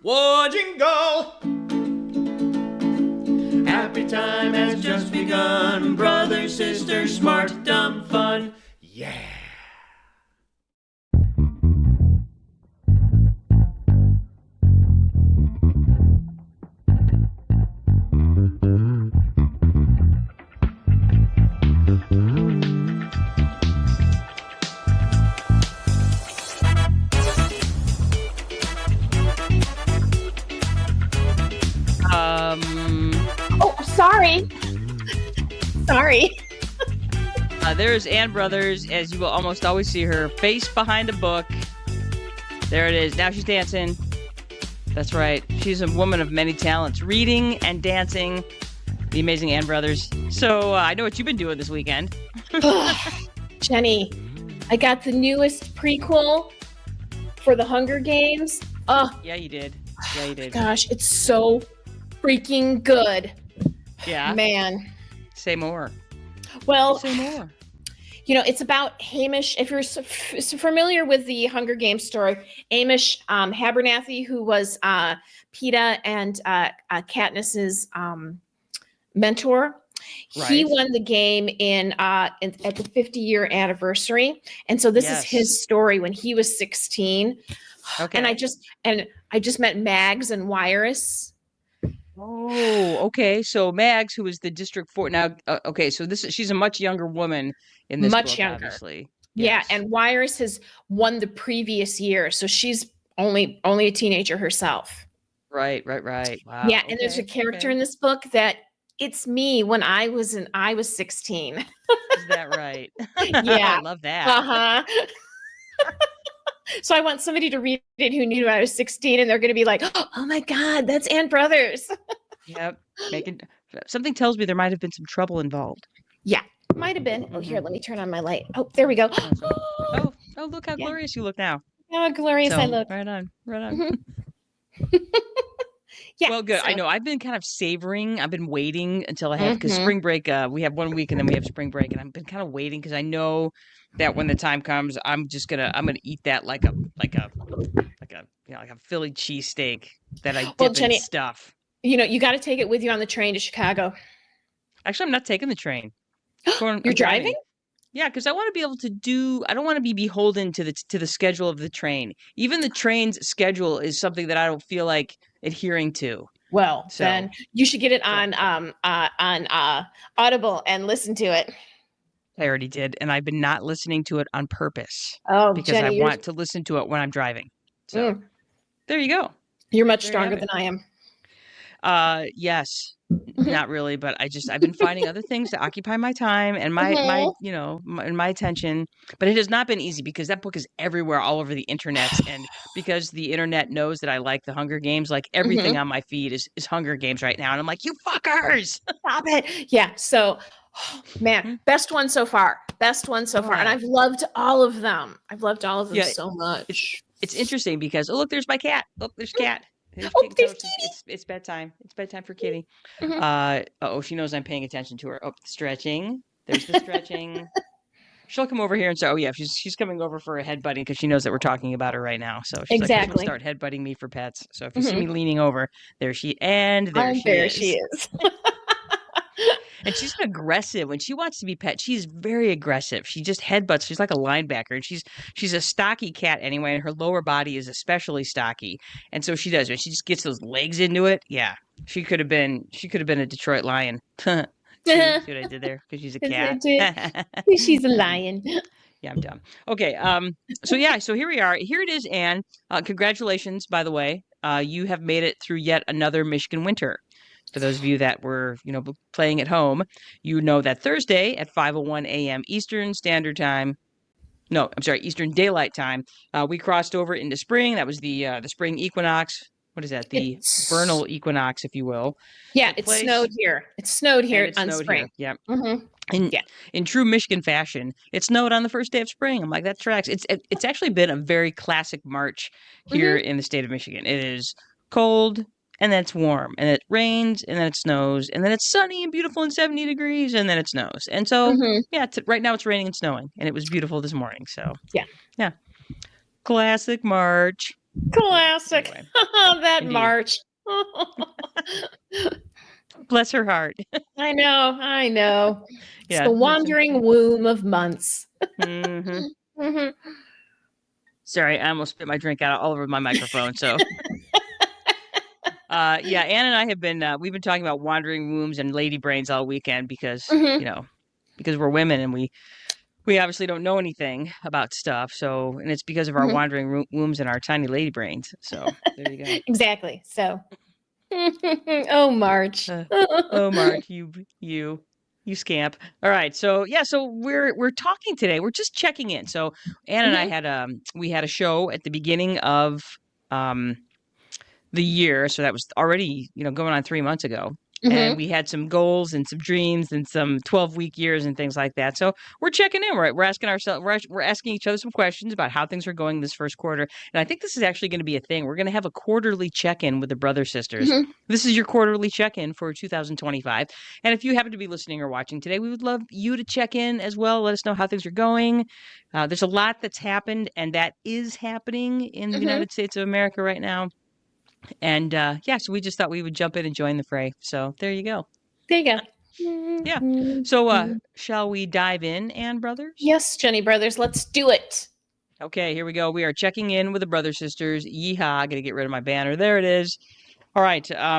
Whoa, jingle! Happy time has just begun. Brother, sister, smart, dumb, fun. Yeah! Oh, sorry. Sorry. There's Ann Brothers, as you will almost always see her face behind a book. There it is. Now she's dancing. That's right. She's a woman of many talents, reading and dancing. The amazing Ann Brothers. So I know what you've been doing this weekend. Jenny, I got the newest prequel for the Hunger Games. Oh, Yeah, you did. Yeah, you did. gosh, it's so freaking good. Yeah. Man. Say more. Well, Say more. you know, it's about Hamish. If you're familiar with the Hunger Games story, Hamish Abernathy, who was Peeta and Katniss's mentor, he Right. won the game at the 50-year anniversary, and so this is Yes. his story when he was 16. Okay. And I just met Mags and Wyrus. Oh, okay. So Mags, who is the District 4 now. Okay, so she's a much younger woman in this Much book, younger. obviously. Yeah, Yes. and Wyrus has won the previous year, so she's only a teenager herself. Right. Wow. Yeah, and there's a okay, character okay. in this book that it's me when I was 16. Is that right? Yeah. I love that. Uh-huh. So I want somebody to read it who knew I was 16, and they're going to be like, "Oh my God, that's Ann Brothers." Yep. Something tells me there might have been some trouble involved. Yeah, might have been. Oh, here, Mhm. let me turn on my light. Oh, there we go. Awesome. Oh, look how Yeah. glorious you look now. How glorious I So, look. right on. Mhm. Yeah. Well, good. I so- know I've been kind of savoring. I've been waiting until I have, because Mhm. spring break, we have 1 week and then we have spring break, and I've been kind of waiting because I know that when the time comes, I'm gonna eat that like a Philly cheesesteak that I Well, dip in Jenny, stuff. you got to take it with you on the train to Chicago. Actually, I'm not taking the train. I'm You're driving? Yeah, because I want to be able to do. I don't want to be beholden to the schedule of the train. Even the train's schedule is something that I don't feel like adhering to. Well, So then you should get it so on Audible and listen to it. I already did, and I've been not listening to it on purpose Oh, because I Jenny, you're want to listen to it when I'm driving. So there you go. you're much There you have stronger it. than I am. Yes. Not really, but I've been finding other things to occupy my time and Mhm. my attention. But it has not been easy because that book is everywhere, all over the internet, and because the internet knows that I like the Hunger Games, like everything Mhm. on my feed is Hunger Games right now, and I'm like, you fuckers! Stop it. Yeah. So, man, best one so far. Best one so far. And Oh, I've loved all of them. I've loved all of them yeah. so It's much. it's interesting because look, there's my cat. Look, there's cat. There's Oh, Kitten there's Toast. It's bedtime. It's bedtime for Kitty. Mhm. She knows I'm paying attention to her. Oh, stretching. There's the stretching. She'll come over here and say, "Oh yeah, she's coming over for a headbutting because she knows that we're talking about her right now." So she's like, she'll Exactly. start headbutting me for pets. So if you see Mhm. me leaning over, there she There she is. is. And she's aggressive when she wants to be pet. She's very aggressive. She just headbutts. She's like a linebacker, and she's a stocky cat anyway, and her lower body is especially stocky. And so she does. When she just gets those legs into it, yeah, she could have been a Detroit Lion. See what I did there? Because she's a cat. She's a lion. Yeah, I'm dumb. Okay. So yeah. So here we are. Here it is, Anne. Congratulations, by the way. You have made it through yet another Michigan winter. For those of you that were, playing at home, you know that Thursday at 5:01 a.m. Eastern Standard Time. No, I'm sorry, Eastern Daylight Time. We crossed over into spring. That was the spring equinox. What is that? The It's vernal equinox, if you will, Yeah, took it place, snowed here. It snowed and here it on snowed here. spring. Yep. Hmm. In Yeah. in true Michigan fashion, it snowed on the first day of spring. I'm like, that tracks. It's actually been a very classic March here Hmm. in the state of Michigan. It is cold and then it's warm, and it rains and then it snows, and then it's sunny and beautiful and 70 degrees, and then it snows. And so, Hmm. yeah, right now it's raining and snowing, and it was beautiful this morning. So, Yeah. yeah, classic March. Classic. Anyway, That indeed. march. Bless her heart. I know. It's Yeah. the wandering womb of months. Mm-hmm. Mhm. Sorry, I almost spit my drink out all over my microphone. So, yeah, Ann and I have been we've been talking about wandering wombs and lady brains all weekend because Mhm. because we're women and we obviously don't know anything about stuff. So, and it's because of our Mhm. wandering wombs and our tiny lady brains. So there you go. Exactly. So, oh, March. Oh, Mark, you scamp. All right, so yeah, so we're talking today. We're just checking in. So Ann and I Mhm. had we had a show at the beginning of um the year, so that was already going on 3 months ago. And Mhm. we had some goals and some dreams and some 12-week years and things like that. So we're checking in. We're asking ourselves, we're asking each other some questions about how things are going this first quarter. And I think this is actually going to be a thing. We're going to have a quarterly check-in with the Brother Sisters. Mhm. This is your quarterly check-in for 2025. And if you happen to be listening or watching today, we would love you to check in as well. Let us know how things are going. There's a lot that's happened and that is happening in the Mhm. United States of America right now. And yeah, so we just thought we would jump in and join the fray. So there you go. There you go. Yeah. So Mhm. shall we dive in, Ann Brothers? Yes, Jenny Brothers, let's do it. Okay, here we go. We are checking in with the Brother Sisters. Yeehaw! I gotta get rid of my banner. There it is. All right. Why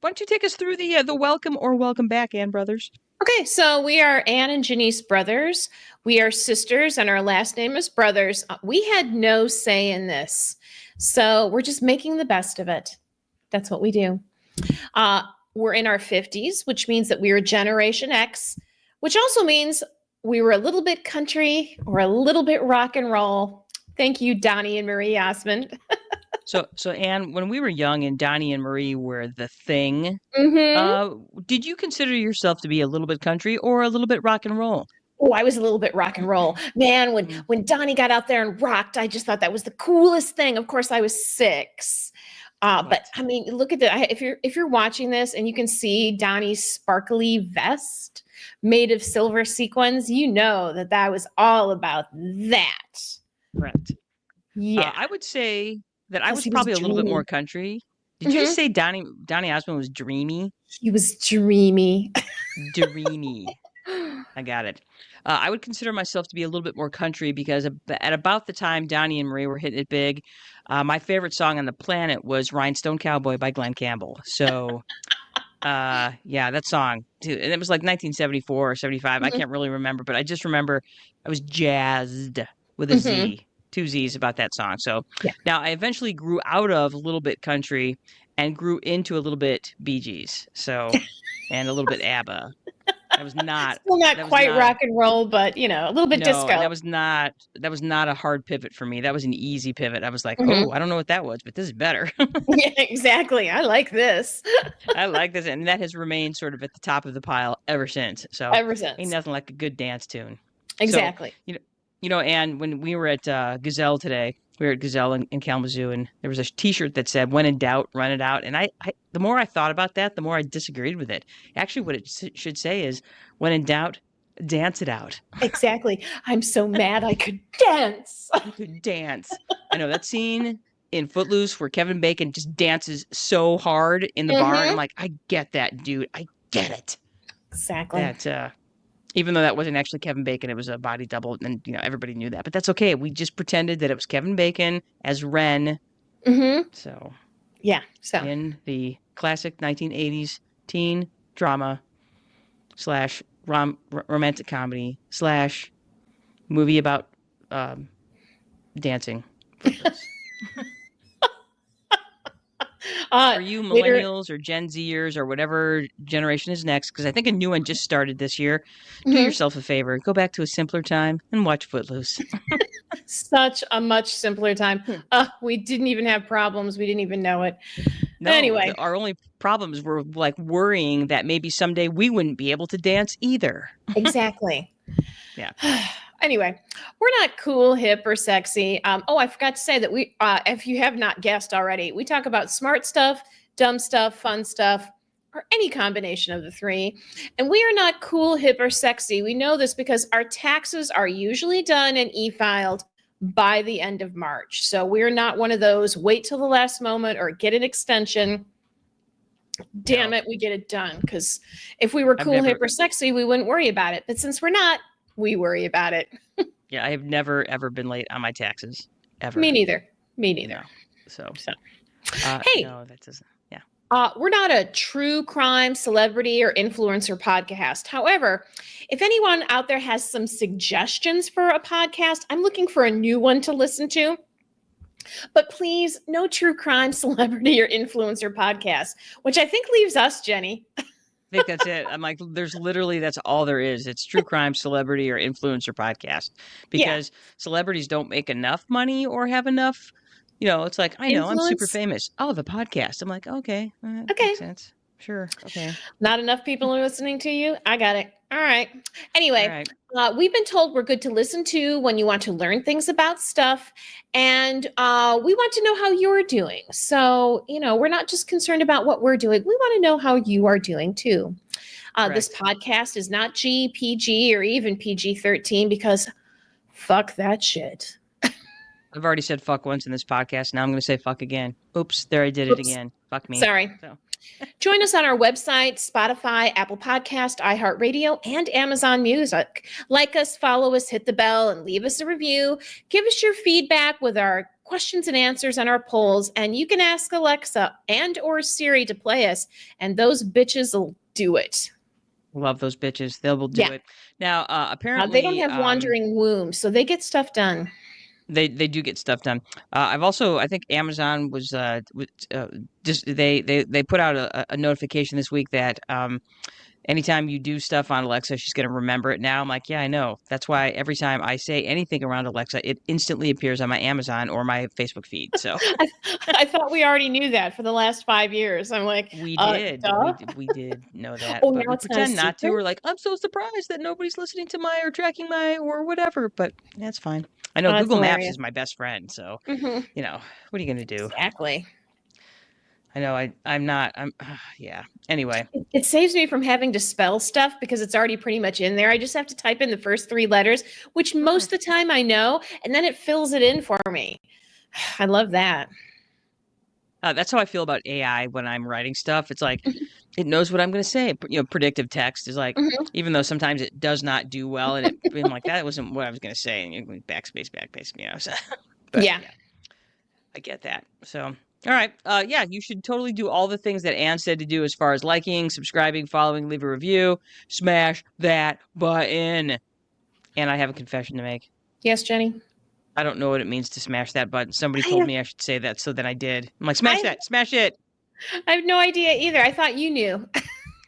don't you take us through the welcome or welcome back, Ann Brothers? Okay, so we are Anne and Janice Brothers. We are sisters, and our last name is Brothers. We had no say in this, so we're just making the best of it. That's what we do. Uh, we're in our 50s, which means that we are Generation X, which also means we were a little bit country or a little bit rock and roll. Thank you, Donnie and Marie Osmond. So Ann, when we were young and Donnie and Marie were the thing, Mm-hmm. uh, did you consider yourself to be a little bit country or a little bit rock and roll? Oh, I was a little bit rock and roll. Man, when Donnie got out there and rocked, I just thought that was the coolest thing. Of course, I was 6. But Right. I mean, look at that. If you're watching this and you can see Donnie's sparkly vest made of silver sequins, you know that was all about that. Correct. Yeah, I would say that I plus was he was probably a little bit more dreamy. country. Did you just Mhm. say Donny Osmond was dreamy? He was dreamy. Dreamy. I got it. I would consider myself to be a little bit more country because at about the time Donnie and Marie were hitting it big, my favorite song on the planet was "Rhinestone Cowboy" by Glenn Campbell. So, yeah, that song, too, and it was like 1974 or 75. I Mhm. can't really remember, but I just remember I was jazzed with a Mhm. Z, 2 Z's about that song. So Yeah. now I eventually grew out of a little bit country and grew into a little bit Bee Gees. So, and a little bit ABBA. That was not Still not that was quite not rock and roll, but a little bit no, and disco. that was not a hard pivot for me. That was an easy pivot. I was like, "Oh, Mhm. I don't know what that was, but this is better." Yeah, exactly. I like this. I like this, and that has remained sort of at the top of the pile ever since. So, Ever ain't since. nothing like a good dance tune. So, Exactly. you know, and when we were at Gazelle today, we were at Gazelle in Kalamazoo, and there was a T-shirt that said "When in doubt, run it out." And the more I thought about that, the more I disagreed with it. Actually, what it should say is, "When in doubt, dance it out." Exactly. I'm so mad I could dance. You could dance. I know that scene in Footloose where Kevin Bacon just dances so hard in the bar, and I'm Hmm. like, I get that, dude. I get it. Exactly. That even though that wasn't actually Kevin Bacon, it was a body double, and everybody knew that. But that's okay. We just pretended that it was Kevin Bacon as Ren. Hmm. So Yeah. So in the classic 1980s teen drama slash romantic comedy slash movie about um, dancing. Footloose. For you later. millennials or Gen Zers or whatever generation is next, because I think a new one just started this year, do Mhm. yourself a favor. Go back to a simpler time and watch Footloose. Such a much simpler time. We didn't even have problems. We didn't even know it. No, Anyway, our only problems were like worrying that maybe someday we wouldn't be able to dance either. exactly. Yeah. Anyway, we're not cool, hip, or sexy. I forgot to say that if you have not guessed already, we talk about smart stuff, dumb stuff, fun stuff, or any combination of the three. And we are not cool, hip, or sexy. We know this because our taxes are usually done and e-filed by the end of March. So we're not one of those wait till the last moment or get an extension. Damn it, we get it done. Because if we were I've cool, never- hip, or sexy, we wouldn't worry about it. But since we're not, we worry about it. Yeah, I have never ever been late on my taxes ever. Me neither. Me neither. No. So, So. hey, Hey. no, that doesn't. Yeah. We're not a true crime, celebrity, or influencer podcast. However, if anyone out there has some suggestions for a podcast, I'm looking for a new one to listen to. But please, no true crime, celebrity, or influencer podcast, which I think leaves us, Jenny. I think that's it. I'm like, that's all there is. It's true crime, celebrity, or influencer podcast because celebrities don't make enough money or have enough. It's like, I know I'm super Influence? famous. Oh, the podcast. I'm like, okay. That Okay. Makes sense. Sure. Okay. Not enough people are listening to you. I got it. All right. Anyway, All right. we've been told we're good to listen to when you want to learn things about stuff. And we want to know how you're doing. So, we're not just concerned about what we're doing. We want to know how you are doing too. This podcast is not G, PG, or even PG-13 because fuck that shit. I've already said fuck once in this podcast. Now I'm going to say fuck again. Oops. There I did it again. Fuck me. Sorry. So. Join us on our website, Spotify, Apple Podcast, iHeartRadio, and Amazon Music. Like us, follow us, hit the bell, and leave us a review. Give us your feedback with our questions and answers on our polls, and you can ask Alexa and or Siri to play us, and those bitches will do it. Love those bitches. They will do it. Now, apparently... they don't have wandering wombs, so they get stuff done. They do get stuff done. I think Amazon was just they put out a notification this week that anytime you do stuff on Alexa, she's going to remember it now. I'm like, yeah, I know. That's why every time I say anything around Alexa, it instantly appears on my Amazon or my Facebook feed. So I thought we already knew that for the last 5 years. I'm like, we did. Duh? We did know that. Oh, but now we it's not a pretend not to. secret? We're like, I'm so surprised that nobody's listening to my or tracking my or whatever. But that's fine. I know Oh, that's Google Maps hilarious. is my best friend. So, Mhm. what are you going to do? Exactly. I know I'm yeah. Anyway, It saves me from having to spell stuff because it's already pretty much in there. I just have to type in the first 3 letters, which most of the time I know, and then it fills it in for me. I love that. that's how I feel about AI when I'm writing stuff. It's like it knows what I'm going to say. Predictive text is like, Mhm. even though sometimes it does not do well, and I'm like, that wasn't what I was going to say, and you backspace, So, but, Yeah. I get that. So, all right. Yeah, you should totally do all the things that Anne said to do as far as liking, subscribing, following, leave a review, smash that button. And I have a confession to make. Yes, Jenny? I don't know what it means to smash that button. Somebody told me I should say that, so then I did. I'm like, smash it. I have no idea either. I thought you knew.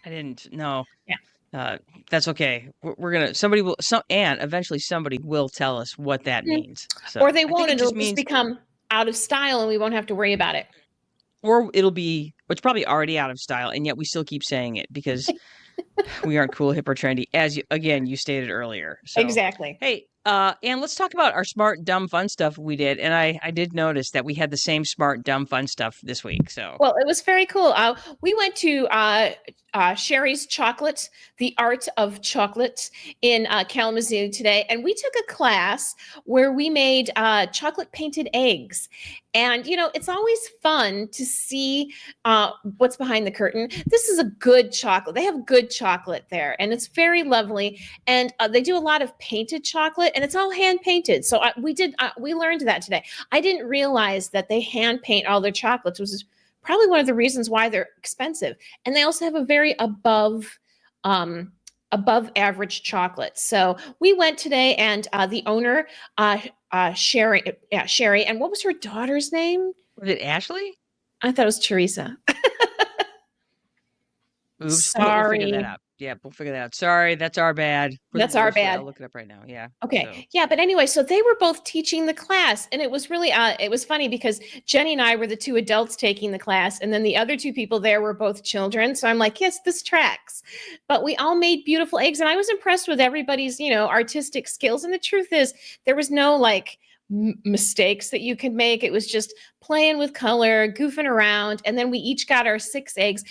I didn't. No. Yeah. That's okay. We're gonna. Eventually somebody will tell us what that means. So, Or they I think won't, it and it'll means, just become out of style and we won't have to worry about it. or it's probably already out of style, and yet we still keep saying it because we aren't cool, hip, or trendy, as you stated earlier. So, Exactly. hey, Anne, let's talk about our smart, dumb, fun stuff we did. And I did notice that we had the same smart, dumb, fun stuff this week. So, Well, it was very cool. We went to Sherry's Chocolate, the Art of Chocolate in Kalamazoo today, and we took a class where we made chocolate painted eggs. And, it's always fun to see what's behind the curtain. This is a good chocolate. They have good chocolate there, and it's very lovely. And they do a lot of painted chocolate, and it's all hand painted. So we learned that today. I didn't realize that they hand paint all their chocolates, which is probably one of the reasons why they're expensive. And they also have a very above average chocolate. So we went today, and the owner, Sherry, and what was her daughter's name? was it Ashley? I thought it was Teresa. Oops. Sorry. We'll figure that out. Yeah, we'll figure that out. Sorry, that's our bad. That's our bad. I'll look it up right now. Yeah. Okay. So. Yeah. But anyway, so they were both teaching the class, and it was really, it was funny because Jenny and I were the 2 adults taking the class, and then the other 2 people there were both children. So I'm like, yes, this tracks. But we all made beautiful eggs, and I was impressed with everybody's, artistic skills. And the truth is, there was no mistakes that you could make. It was just playing with color, goofing around, and then we each got our 6 eggs.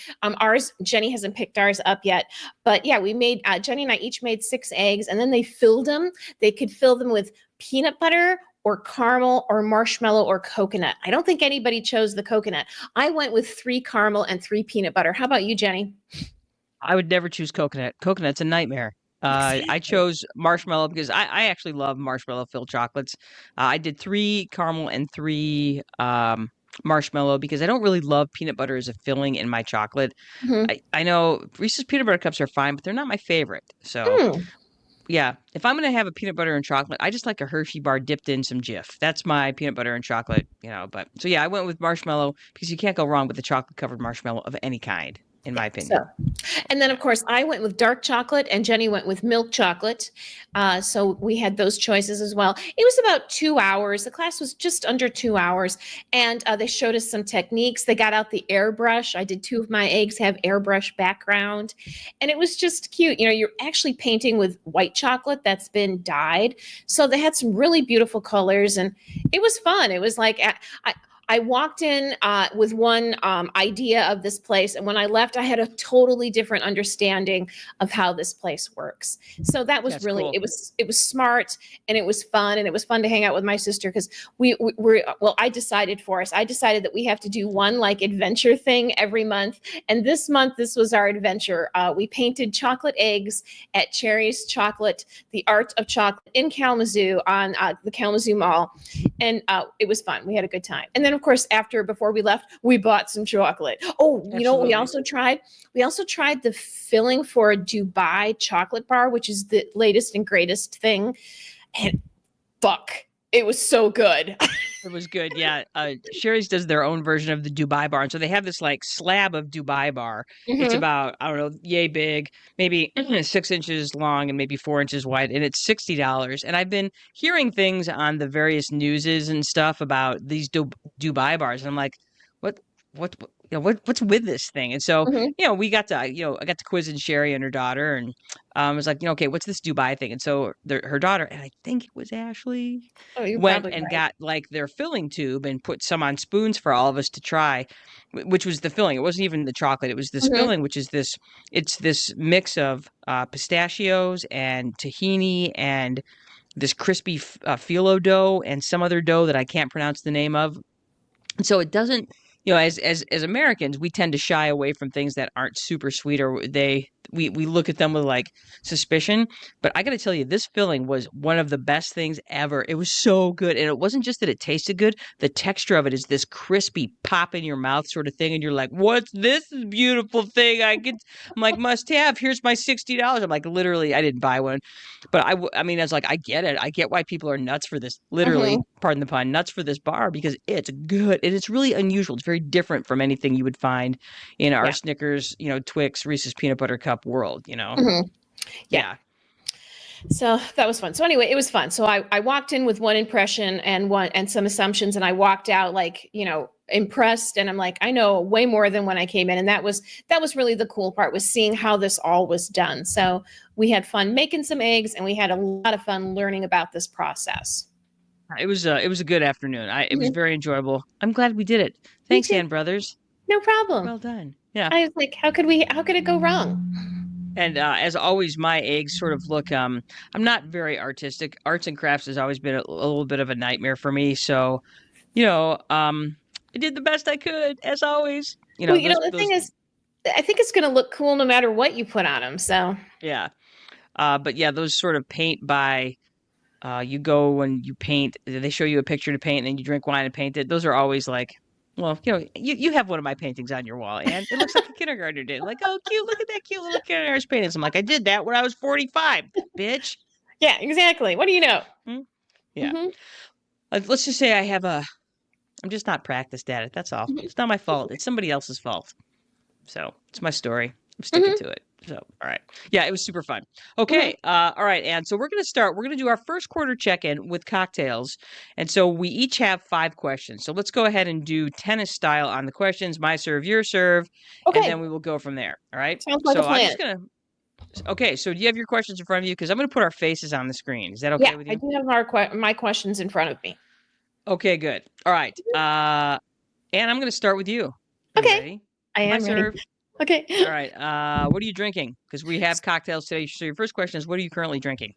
Jenny hasn't picked ours up yet, but yeah, we made Jenny and I each made 6 eggs, and then they filled them. They could fill them with peanut butter or caramel or marshmallow or coconut. I don't think anybody chose the coconut. I went with 3 caramel and 3 peanut butter. How about you, Jenny? I would never choose coconut. Coconut's a nightmare. I Exactly. chose marshmallow because I actually love marshmallow filled chocolates. I did 3 caramel and 3 marshmallow because I don't really love peanut butter as a filling in my chocolate. Mhm. I know Reese's peanut butter cups are fine, but they're not my favorite. So Mm. yeah, if I'm gonna have a peanut butter and chocolate, I just like a Hershey bar dipped in some Jif. That's my peanut butter and chocolate, But so yeah, I went with marshmallow because you can't go wrong with a chocolate covered marshmallow of any kind, in Yeah. my So, opinion. and then Yeah. of course I went with dark chocolate, and Jenny went with milk chocolate. So we had those choices as well. It was about 2 hours. The class was just under 2 hours, and they showed us some techniques. They got out the airbrush. I did 2 of my eggs have airbrush background, and it was just cute. You're actually painting with white chocolate that's been dyed, so they had some really beautiful colors, and it was fun. It was like I walked in with one idea of this place, and when I left, I had a totally different understanding of how this place works. So that was That's really cool. it was smart, and it was fun, and it was fun to hang out with my sister because we were well. I decided for us. I decided that we have to do one like adventure thing every month, and this month this was our adventure. We painted chocolate eggs at Cherry's Chocolate, the Art of Chocolate in Kalamazoo on the Kalamazoo Mall, and it was fun. We had a good time, and then of course before we left, we bought some chocolate. Oh, what we Absolutely. also tried? We also tried the filling for a Dubai chocolate bar, which is the latest and greatest thing, and fuck, it was so good. It was good. Yeah. Sherry's does their own version of the Dubai bar. And so they have this like slab of Dubai bar. It's Hmm. about, I don't know, yay big, maybe 6 inches long and maybe 4 inches wide. And it's $60. And I've been hearing things on the various newses and stuff about these Dubai bars. And I'm like, what, what's with this thing? And so, Hmm. we got to, I got to quiz Sherry and her daughter and I was like, okay, what's this Dubai thing? And so her daughter, and I think it was Ashley, Oh, you're went probably and right. got like their filling tube and put some on spoons for all of us to try, which was the filling. It wasn't even the chocolate. It was this Hmm. filling, which is it's this mix of pistachios and tahini and this crispy phyllo dough and some other dough that I can't pronounce the name of. And so it doesn't, as Americans, we tend to shy away from things that aren't super sweet or we look at them with like suspicion. But I got to tell you, this filling was one of the best things ever. It was so good. And it wasn't just that it tasted good, the texture of it is this crispy pop in your mouth sort of thing. And you're like, what's this beautiful thing? I'm like, must have. Here's my $60. I'm like, literally, I didn't buy one. But I mean, I was like, I get it. I get why people are nuts for this. Literally, Hmm. pardon the pun, nuts for this bar because it's good and it's really unusual. It's very different from anything you would find in our Yeah. Snickers, Twix, Reese's peanut butter cup world. Hmm. Yeah. Yeah, So that was fun. So anyway, it was fun. So I walked in with one impression and some assumptions, and I walked out like, impressed. And I'm like, I know way more than when I came in. And that was really the cool part, was seeing how this all was done. So we had fun making some eggs, and we had a lot of fun learning about this process. it was a good afternoon. It was Mhm. very enjoyable. I'm glad we did it. Me Thanks, too. Ann Brothers. No problem. Well done. Yeah. I was like, how could it go wrong? And as always, my eggs sort of look. I'm not very artistic. Arts and crafts has always been a little bit of a nightmare for me. So, I did the best I could, as always. Well, the Those. thing is, I think it's going to look cool no matter what you put on them. So, Yeah. But yeah, those sort of paint by. You go when you paint. They show you a picture to paint, and then you drink wine and paint it. Those are always like. Well, you have one of my paintings on your wall, and it looks like a kindergartner did. Like, oh, cute! Look at that cute little kindergartner's paintings. I'm like, I did that when I was 45, bitch. yeah, exactly. What do you know? Hmm? Yeah. Hmm. Let's just say I'm just not practiced at it. That's all. It's not my fault. It's somebody else's fault. So it's my story. I'm sticking Hmm. to it. So, all right. Yeah, it was super fun. Hmm. Okay. All right. And so we're going to start. We're going to do our first quarter check in with cocktails. And so we each have 5 questions. So let's go ahead and do tennis style on the questions, my serve, your serve, and then Okay, we will go from there. All right. sounds like a So I'm plan. just going to. Okay. So do you have your questions in front of you? Because I'm going to put our faces on the screen. Is that Yeah, okay with I you? do have my questions in front of me. Okay, good. All right. And I'm going to start with you. Are you Okay, ready? I My am ready. serve. Okay. All right. What are you drinking? Because we have cocktails today. So your first question is, what are you currently drinking?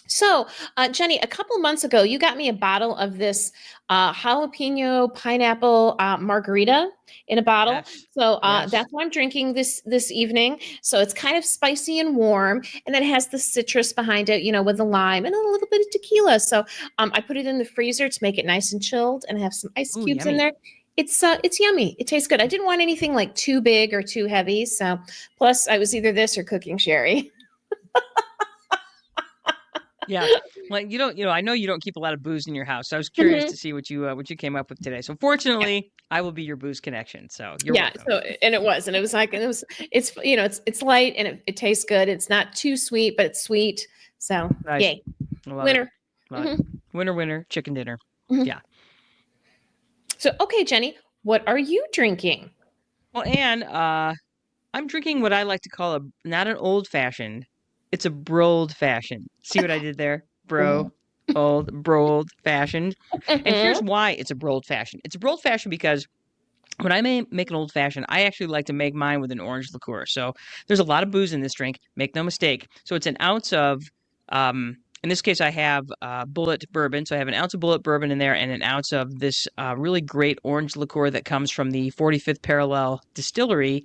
So, Jenny, a couple months ago, you got me a bottle of this jalapeno pineapple margarita in a bottle. Yes. So Yes. that's what I'm drinking this evening. So it's kind of spicy and warm, and then it has the citrus behind it, with the lime and a little bit of tequila. So I put it in the freezer to make it nice and chilled, and have some ice Ooh, cubes in yummy. there. It's yummy. It tastes good. I didn't want anything like too big or too heavy. So plus, I was either this or cooking sherry. Yeah. Like I know you don't keep a lot of booze in your house. So I was curious to see what you came up with today. So fortunately, I will be your booze connection. So you're Yeah, welcome. so and it was like it's light and it tastes good. It's not too sweet, but it's sweet. So Nice. yay. I love it. Winner. Love it. Winner, winner, chicken dinner. Mhm. Yeah. So okay, Jenny, what are you drinking? Well, Anne, I'm drinking what I like to call not an old fashioned. It's a brold fashioned. See what I did there? Mhm. Brold fashioned. And here's Mhm. why it's a brold fashioned. It's a brold fashioned because when I make an old fashioned, I actually like to make mine with an orange liqueur. So there's a lot of booze in this drink. Make no mistake. So it's an ounce of, in this case, I have Bullet bourbon. So I have an ounce of Bullet bourbon in there and an ounce of this really great orange liqueur that comes from the 45th Parallel Distillery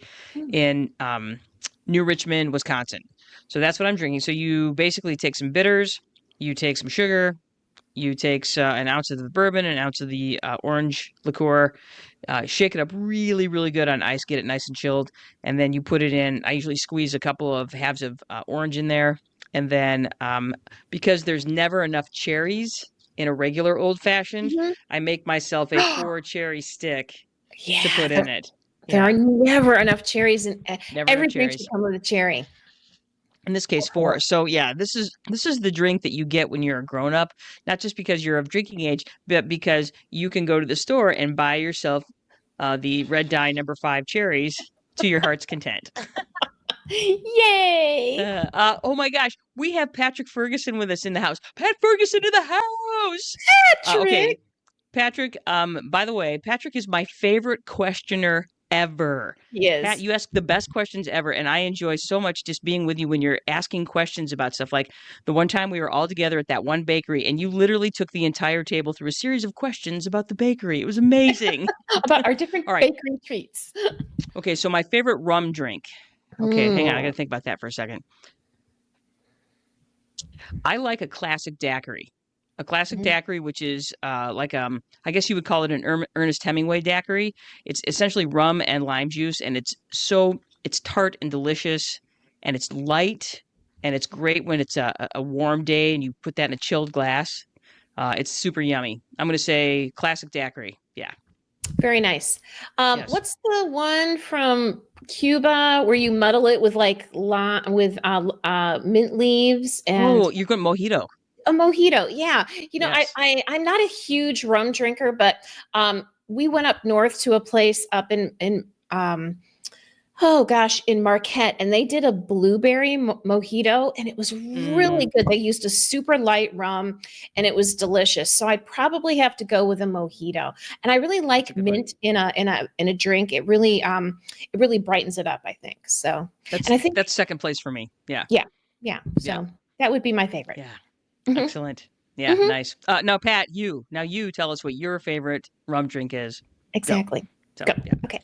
in New Richmond, Wisconsin. So that's what I'm drinking. So you basically take some bitters, you take some sugar, you take an ounce of the bourbon, an ounce of the orange liqueur, shake it up really, really good on ice, get it nice and chilled, and then you put it in. I usually squeeze a couple of halves of orange in there, and then because there's never enough cherries in a regular old fashioned, Mhm. I make myself a 4 cherry stick to Yeah, put in it. there Yeah, are never enough cherries in never enough every drink should cherries. come with a cherry. In this case, 4. So yeah, this is the drink that you get when you're a grown up, not just because you're of drinking age, but because you can go to the store and buy yourself the red dye number 5 cherries to your heart's content. Yay! Oh my gosh, we have Patrick Ferguson with us in the house. Pat Ferguson in the house. Okay, Patrick. Patrick. By the way, Patrick is my favorite questioner ever. He Pat, is. you ask the best questions ever, and I enjoy so much just being with you when you're asking questions about stuff. Like the one time we were all together at that one bakery, and you literally took the entire table through a series of questions about the bakery. It was amazing. About our different All right. bakery treats. Okay, so my favorite rum drink. Okay, hang on. I got to think about that for a second. I like a classic daiquiri. A classic Mhm. daiquiri, which is like I guess you would call it an Ernest Hemingway daiquiri. It's essentially rum and lime juice, and it's tart and delicious, and it's light, and it's great when it's a warm day and you put that in a chilled glass. It's super yummy. I'm gonna say classic daiquiri. Yeah. Very nice. Yes. What's the one from Cuba where you muddle it with like mint leaves and Oh, you're going mojito. a mojito? Yeah. Yes. I'm not a huge rum drinker, but we went up north to a place up in oh gosh, in Marquette, and they did a blueberry mojito, and it was really Mm, good. They used a super light rum, and it was delicious. So I'd probably have to go with a mojito. And I really that's a like good one. mint in a drink. It really brightens it up, I think. So, That's and I think that's second place for me. Yeah. yeah, Yeah. so that would be my favorite. Yeah. Mhm, Excellent. Yeah, mhm, nice. Now, Pat, you tell us what your favorite rum drink is. Go. exactly. So, Go. yeah, Okay.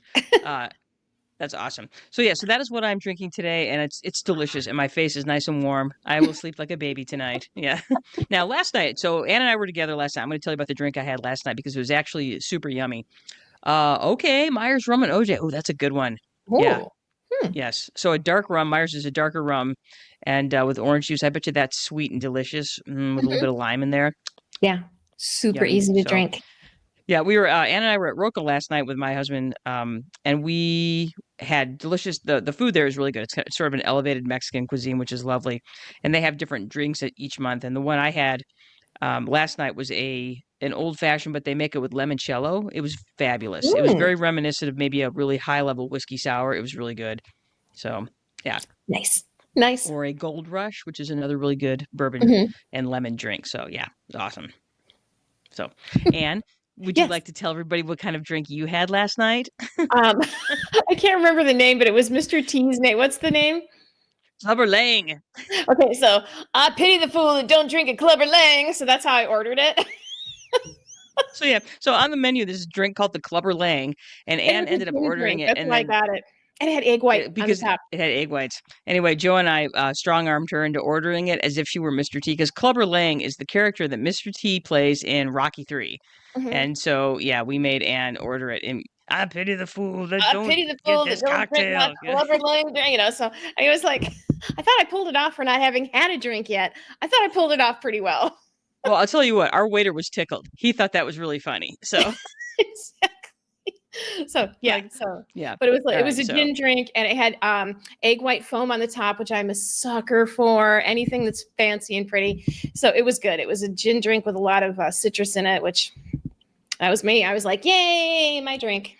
that's awesome. So, yeah, so that is what I'm drinking today, and it's delicious, and my face is nice and warm. I will sleep like a baby tonight. Yeah. Now, last night, so Ann and I were together last night. I'm going to tell you about the drink I had last night because it was actually super yummy. Okay, Myers Rum and OJ. Oh, that's a good one. Yeah. Oh, Yes. So a dark rum. Myers is a darker rum, and with orange juice. I bet you that's sweet and delicious, with a little mhm. bit of lime in there. Yeah, super Yummy. easy to So drink. yeah, we were Ann and I were at Roca last night with my husband, and we had delicious. The food there is really good. It's sort of an elevated Mexican cuisine, which is lovely, and they have different drinks at each month. And the one I had last night was an old fashioned, but they make it with limoncello. It was fabulous. It was Mm, very reminiscent of maybe a really high level whiskey sour. It was really good. So yeah, nice, nice. or a Gold Rush, which is another really good bourbon Mhm. and lemon drink. So yeah, awesome. So, Anne, would you Yes. like to tell everybody what kind of drink you had last night? Um, I can't remember the name, but it was Mr. T's name. What's the name? Clubber Lang. Okay, so I pity the fool that don't drink a Clubber Lang. So that's how I ordered it. So yeah, so on the menu, there's a drink called the Clubber Lang, and It Anne was a ended up gin ordering drink. it, That's and why I then got it. And it had egg white on the because top. it had egg whites. Anyway, Joe and I strong-armed her into ordering it as if she were Mr. T, because Clubber Lang is the character that Mr. T plays in Rocky 3. Mhm. And so, yeah, we made Anne order it. And I pity the fool that I don't pity the get fool that this don't drink my cocktail. Yeah. Clubber Lang drink. You know, so I was like, I thought I pulled it off for not having had a drink yet. I thought I pulled it off pretty well. Well, I'll tell you what, our waiter was tickled. He thought that was really funny. So, Exactly. So yeah, like, so yeah. but All it was right. a So, gin drink and it had egg white foam on the top, which I'm a sucker for. Anything that's fancy and pretty. So it was good. It was a gin drink with a lot of citrus in it, which that was me. I was like, yay, my drink.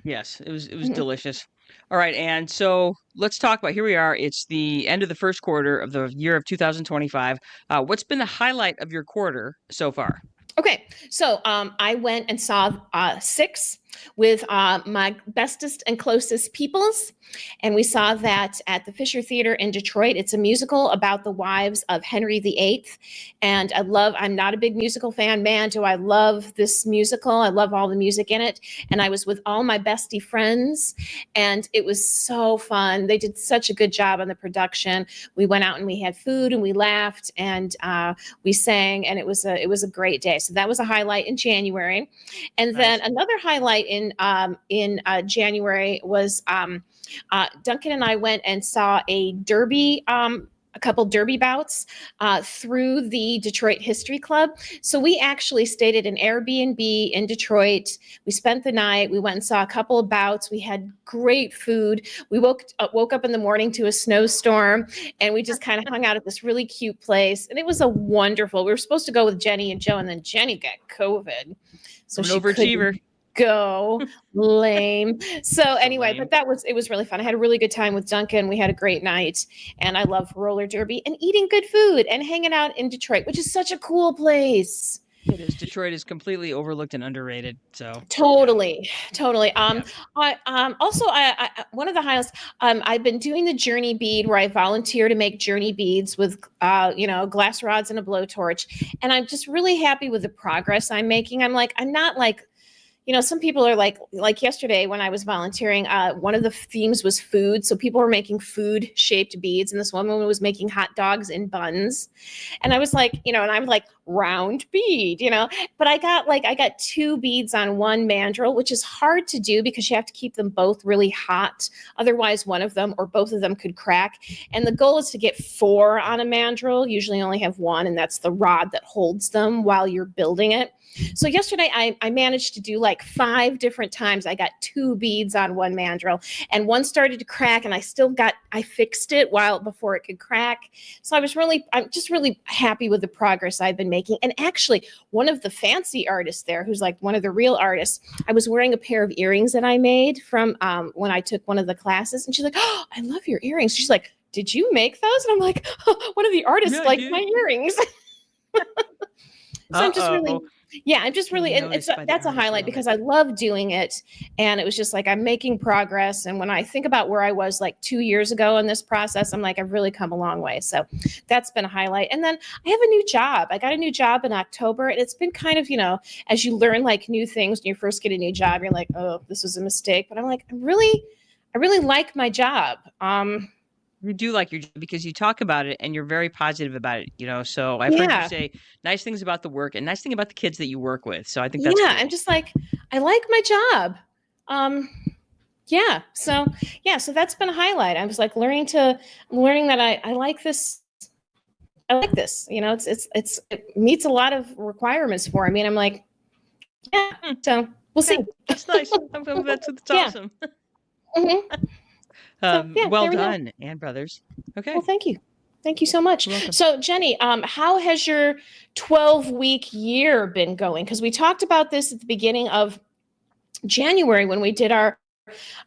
yes, it was Mhm. delicious. All right, and so let's talk about here we are. It's the end of the first quarter of the year of 2025. What's been the highlight of your quarter so far? Okay, so I went and saw Six with my bestest and closest peoples, and we saw that at the Fisher Theater in Detroit. It's a musical about the wives of Henry VIII, and I'm not a big musical fan. Man, do I love this musical! I love all the music in it, and I was with all my bestie friends, and it was so fun. They did such a good job on the production. We went out and we had food and we laughed and we sang, and it was a great day. So that was a highlight in January, and then Nice. another highlight in January was Duncan and I went and saw a derby. A couple derby bouts through the Detroit History Club. So we actually stayed at an Airbnb in Detroit. We spent the night. We went and saw a couple of bouts. We had great food. We woke up in the morning to a snowstorm, and we just kind of hung out at this really cute place. And it was a wonderful. We were supposed to go with Jenny and Joe, and then Jenny got COVID, so I'm an she couldn't overachiever. go. Lame. So So anyway, lame. but it was really fun. I had a really good time with Duncan. We had a great night, and I love roller derby and eating good food and hanging out in Detroit, which is such a cool place. It is. Detroit is completely overlooked and underrated. So, yeah. Totally, totally. Yeah. I also one of the highlights. I've been doing the journey bead where I volunteer to make journey beads with glass rods and a blowtorch, and I'm just really happy with the progress I'm making. I'm not like some people are like yesterday when I was volunteering, one of the themes was food. So people were making food shaped beads, and this woman was making hot dogs in buns. And I was like, and I'm like round bead, but I got two beads on one mandrel, which is hard to do because you have to keep them both really hot. Otherwise, one of them or both of them could crack. And the goal is to get four on a mandrel. Usually only have one, and that's the rod that holds them while you're building it. So yesterday I managed to do like 5 different times. I got 2 beads on one mandrel, and one started to crack, and I fixed it before it could crack. So I'm just really happy with the progress I've been making. And actually, one of the fancy artists there, who's like one of the real artists, I was wearing a pair of earrings that I made from when I took one of the classes, and she's like, "Oh, I love your earrings." She's like, "Did you make those?" And I'm like, oh, "One of the artists Yeah, liked dude. my earrings." So Uh-oh. I'm just Being really, and noticed by the that's a artist. I highlight love it. because I love doing it. And it was just like, I'm making progress. And when I think about where I was like 2 years ago in this process, I'm like, I've really come a long way. So that's been a highlight. And then I have a new job. I got a new job in October, and it's been kind of, as you learn like new things when you first get a new job, you're like, oh, this was a mistake. But I'm like, I really like my job. You do like your job because you talk about it and you're very positive about it. So I've heard you Yeah. say nice things about the work and nice thing about the kids that you work with. So I think that's Yeah. I'm cool. just like, I like my job. Um, yeah. So that's been a highlight. I was like learning that I like this. I like this. It meets a lot of requirements for me. And I'm like, yeah. Hmm, So we'll see. okay, that's nice. That's Yeah. awesome. hmm So Well there we go. done, Ann Brothers. Okay, Well, thank you. Thank you so much. you're welcome. So, Jenny, how has your 12-week year been going? Because we talked about this at the beginning of January when we did our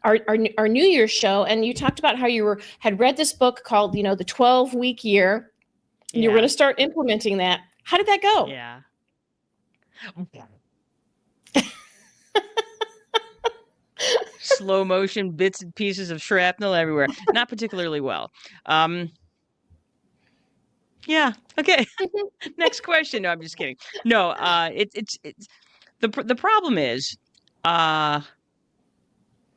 New Year's show, and you talked about how you had read this book called, the 12-week year, and you were going to start implementing that. How did that go? Yeah. slow motion bits and pieces of shrapnel everywhere. Not particularly well. Yeah. Okay. Next question. No, I'm just kidding. No, it's the problem is, well,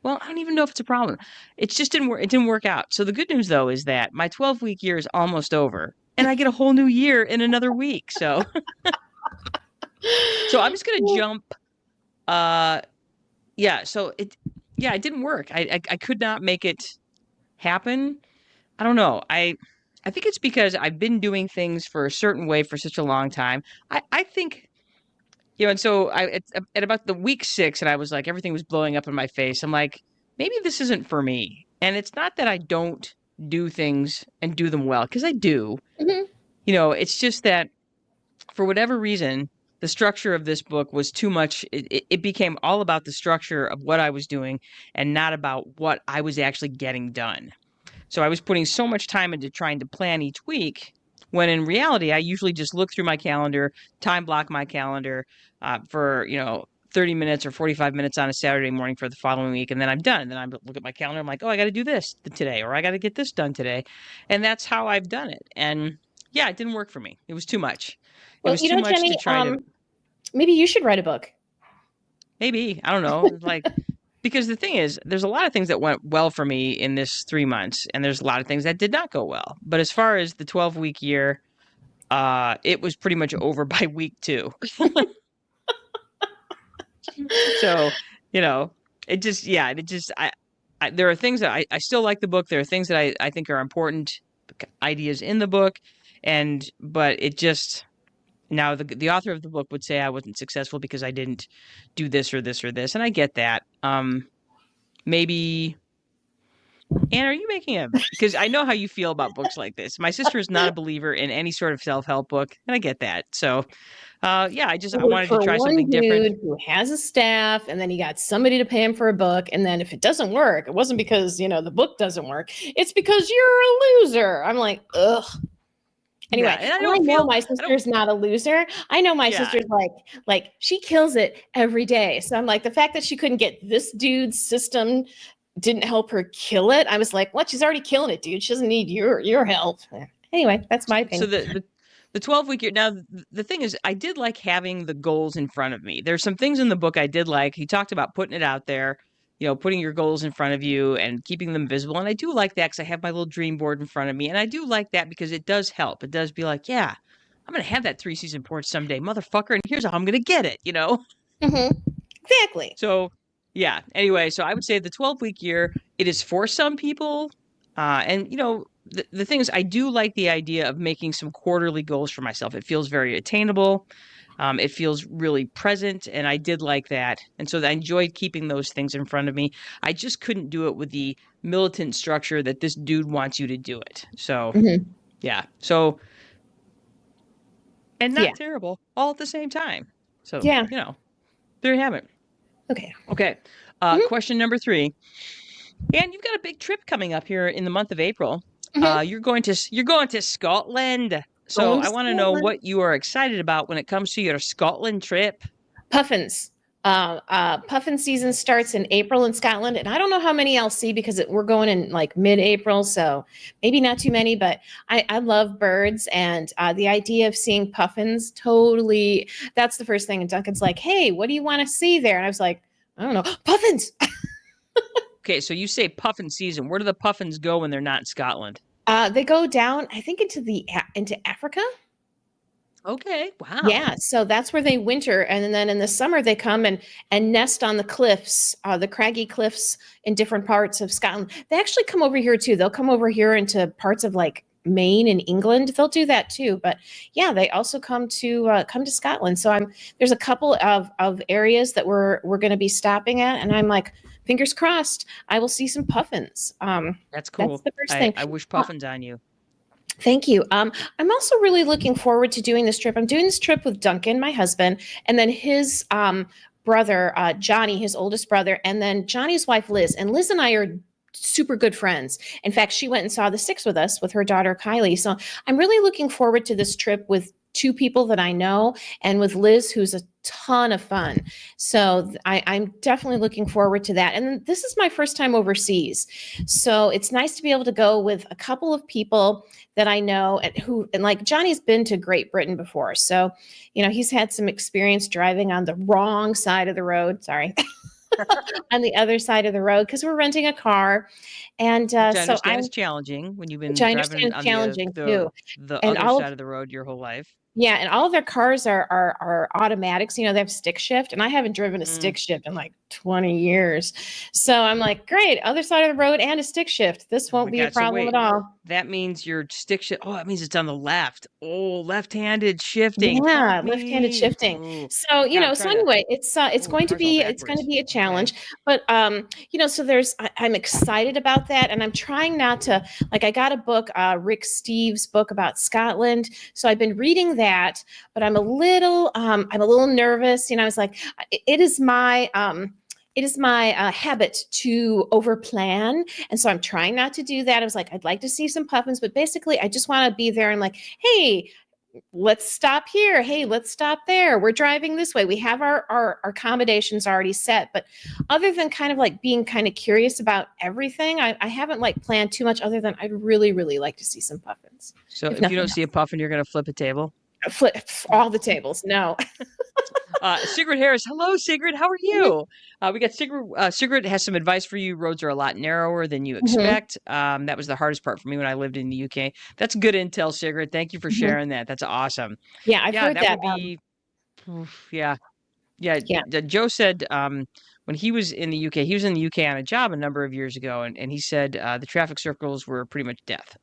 I don't even know if it's a problem. It just didn't work. It didn't work out. So the good news though is that my 12-week year is almost over, and I get a whole new year in another week. So, so I'm just gonna jump. Yeah. So yeah, it didn't work. I could not make it happen. I don't know. I think it's because I've been doing things for a certain way for such a long time. I think, and so at about the week 6, and I was like, everything was blowing up in my face. I'm like, maybe this isn't for me. And it's not that I don't do things and do them well, because I do. Mhm. It's just that for whatever reason, the structure of this book was too much. It became all about the structure of what I was doing and not about what I was actually getting done. So I was putting so much time into trying to plan each week, when in reality, I usually just look through my calendar, time block my calendar for, 30 minutes or 45 minutes on a Saturday morning for the following week. And then I'm done. And then I look at my calendar. I'm like, oh, I got to do this today, or I got to get this done today. And that's how I've done it. And yeah, it didn't work for me. It was too much. It Well, was too much Jenny, to try to, maybe you should write a book. maybe, I don't know, like, because the thing is, there's a lot of things that went well for me in this 3 months, and there's a lot of things that did not go well. But as far as the 12-week year, it was pretty much over by week 2. So, there are things that I still like the book. There are things that I think are important ideas in the book, but it just, now the author of the book would say I wasn't successful because I didn't do this or this or this, and I get that. Maybe, Anne, are you making because I know how you feel about books like this. My sister is not a believer in any sort of self-help book, and I get that. So, yeah, I wanted to try something different. Dude who has a staff, and then he got somebody to pay him for a book, and then if it doesn't work, it wasn't because the book doesn't work. It's because you're a loser. I'm like, ugh. Anyway, Yeah, and I know my sister's not a loser. I know my sister's like she kills it every day. So I'm like, the fact that she couldn't get this dude's system didn't help her kill it. I was like, what? She's already killing it, dude. She doesn't need your help. Anyway, that's my opinion. So the 12-week year. Now, the thing is, I did like having the goals in front of me. There's some things in the book I did like. He talked about putting it out there, putting your goals in front of you and keeping them visible. And I do like that because I have my little dream board in front of me. And I do like that because it does help. It does be like, yeah, I'm going to have that 3-season porch someday, motherfucker. And here's how I'm going to get it, Mm-hmm. Exactly. So, yeah. Anyway, so I would say the 12-week year, it is for some people. And, the thing is, I do like the idea of making some quarterly goals for myself. It feels very attainable. It feels really present, and I did like that. And so I enjoyed keeping those things in front of me. I just couldn't do it with the militant structure that this dude wants you to do it. So, yeah. So, and not terrible all at the same time. So, there you have it. Okay. Question number 3. And you've got a big trip coming up here in the month of April. You're going to Scotland. So I want to know what you are excited about when it comes to your Scotland trip. Puffins. Puffin season starts in April in Scotland, and I don't know how many I'll see because we're going in like mid-April, so maybe not too many, but I love birds, and the idea of seeing puffins, totally, that's the first thing. And Duncan's like, hey, what do you want to see there? And I was like, I don't know, puffins. Okay, so you say puffin season. Where do the puffins go when they're not in Scotland? They go down, I think, into Africa. Okay, wow. Yeah, so that's where they winter, and then in the summer they come and nest on the cliffs, the craggy cliffs in different parts of Scotland. They actually come over here too. They'll come over here into parts of like Maine and England. They'll do that too. But yeah, they also come to Scotland. So there's a couple of areas that we're going to be stopping at, and I'm like, fingers crossed, I will see some puffins. That's cool. That's the first thing. I wish puffins on you. Thank you. I'm also really looking forward to doing this trip. I'm doing this trip with Duncan, my husband, and then his brother, Johnny, his oldest brother, and then Johnny's wife, Liz. And Liz and I are super good friends. In fact, she went and saw the Six with us with her daughter, Kylie. So I'm really looking forward to this trip with two people that I know, and with Liz, who's a ton of fun. So I'm definitely looking forward to that. And this is my first time overseas. So it's nice to be able to go with a couple of people that I know and like Johnny's been to Great Britain before. So, he's had some experience driving on the wrong side of the road. Sorry. On the other side of the road because we're renting a car. And Which I so understand is challenging when you've been which I driving understand is on challenging the too. the And other all of side of the road your whole life. Yeah, and all of their cars are automatics. They have stick shift, and I haven't driven a Mm. stick shift in like 20 years. So I'm like, great, other side of the road and a stick shift. This Oh won't my be a God. So problem wait, at all. that means your stick shift. Oh, that means it's on the left. Oh, left-handed shifting. Fuck Yeah, left-handed me. shifting. Oh, So, God, I'm so trying to. anyway, it's Oh, going to car's all be backwards. a Okay. challenge. But so I'm excited about that, and I'm trying not to like I got a book, Rick Steves' book about Scotland. So I've been reading that, but I'm a little nervous. I was like, it is my habit to overplan, and so I'm trying not to do that. I was like, I'd like to see some puffins, but basically, I just want to be there and like, hey, let's stop here. Hey, let's stop there. We're driving this way. We have our accommodations already set. But other than kind of like being kind of curious about everything, I haven't like planned too much other than I'd really, really like to see some puffins. So If if you nothing don't see a puffin, you're gonna flip a table. else. Flip all the tables. No. Sigrid Harris. Hello, Sigrid. How are you? We got Sigrid. Sigrid has some advice for you. Roads are a lot narrower than you Mhm, expect. That was the hardest part for me when I lived in the UK. That's good intel, Sigrid. Thank you for mhm. sharing that. That's awesome. Yeah, I've Yeah, heard that that. would be. Oof, yeah, yeah. Yeah. Joe said when he was in the UK, he was in the UK on a job a number of years ago, and he said the traffic circles were pretty much death.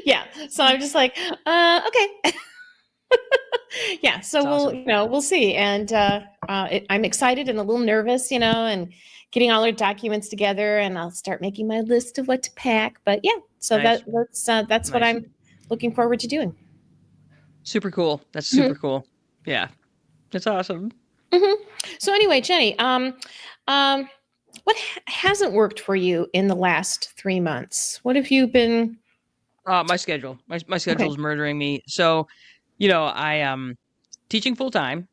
Yeah. So I'm just like, okay. Yeah. So It's awesome. we'll see. And I'm excited and a little nervous, and getting all our documents together, and I'll start making my list of what to pack. But yeah, so Nice, that's what nice, I'm looking forward to doing. super cool. That's super Mhm, cool. Yeah, that's awesome. mhm. So anyway, Jenny, um, what hasn't worked for you in the last 3 months? What have you been? My schedule. My schedule Okay. is murdering me. So, I am teaching full time.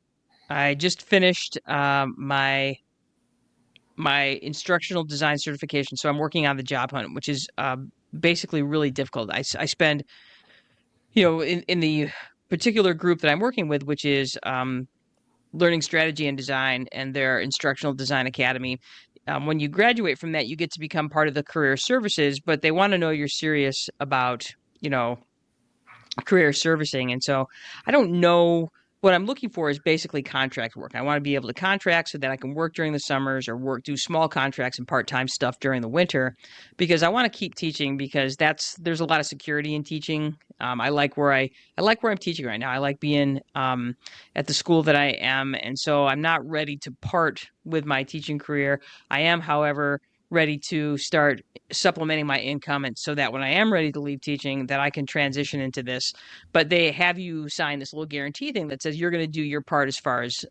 I just finished my instructional design certification, so I'm working on the job hunt, which is basically really difficult. I spend, in the particular group that I'm working with, which is Learning Strategy and Design and their Instructional Design Academy. When you graduate from that, you get to become part of the career services, but they want to know you're serious about, you know, career servicing. And so I don't know what I'm looking for is basically contract work. I want to be able to contract so that I can work during the summers or do small contracts and part-time stuff during the winter because I want to keep teaching because there's a lot of security in teaching. I like where I'm teaching right now. I like being at the school that I am. And so I'm not ready to part with my teaching career. I am, however, ready to start supplementing my income and so that when I am ready to leave teaching that I can transition into this. But they have you sign this little guarantee thing that says you're going to do your part as far as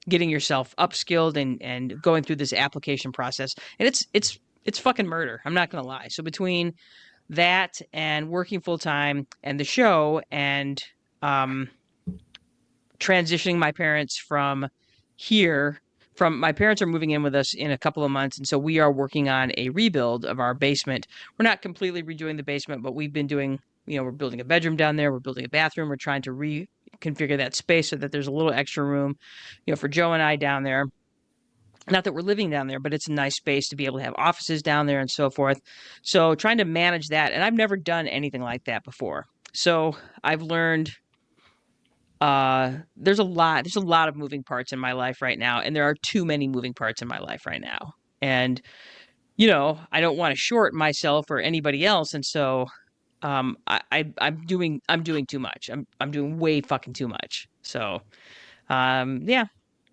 getting yourself upskilled and going through this application process. And it's fucking murder. I'm not going to lie. So between that and working full time and the show and transitioning my parents from my parents are moving in with us in a couple of months, and so we are working on a rebuild of our basement. We're not completely redoing the basement, but we've been doing, we're building a bedroom down there, we're building a bathroom, we're trying to reconfigure that space so that there's a little extra room, for Joe and I down there. Not that we're living down there, but it's a nice space to be able to have offices down there and so forth. So trying to manage that, and I've never done anything like that before. So I've learned there's a lot of moving parts in my life right now, and there are too many moving parts in my life right now. And I don't want to short myself or anybody else, and so I'm doing too much. I'm doing way fucking too much. So yeah.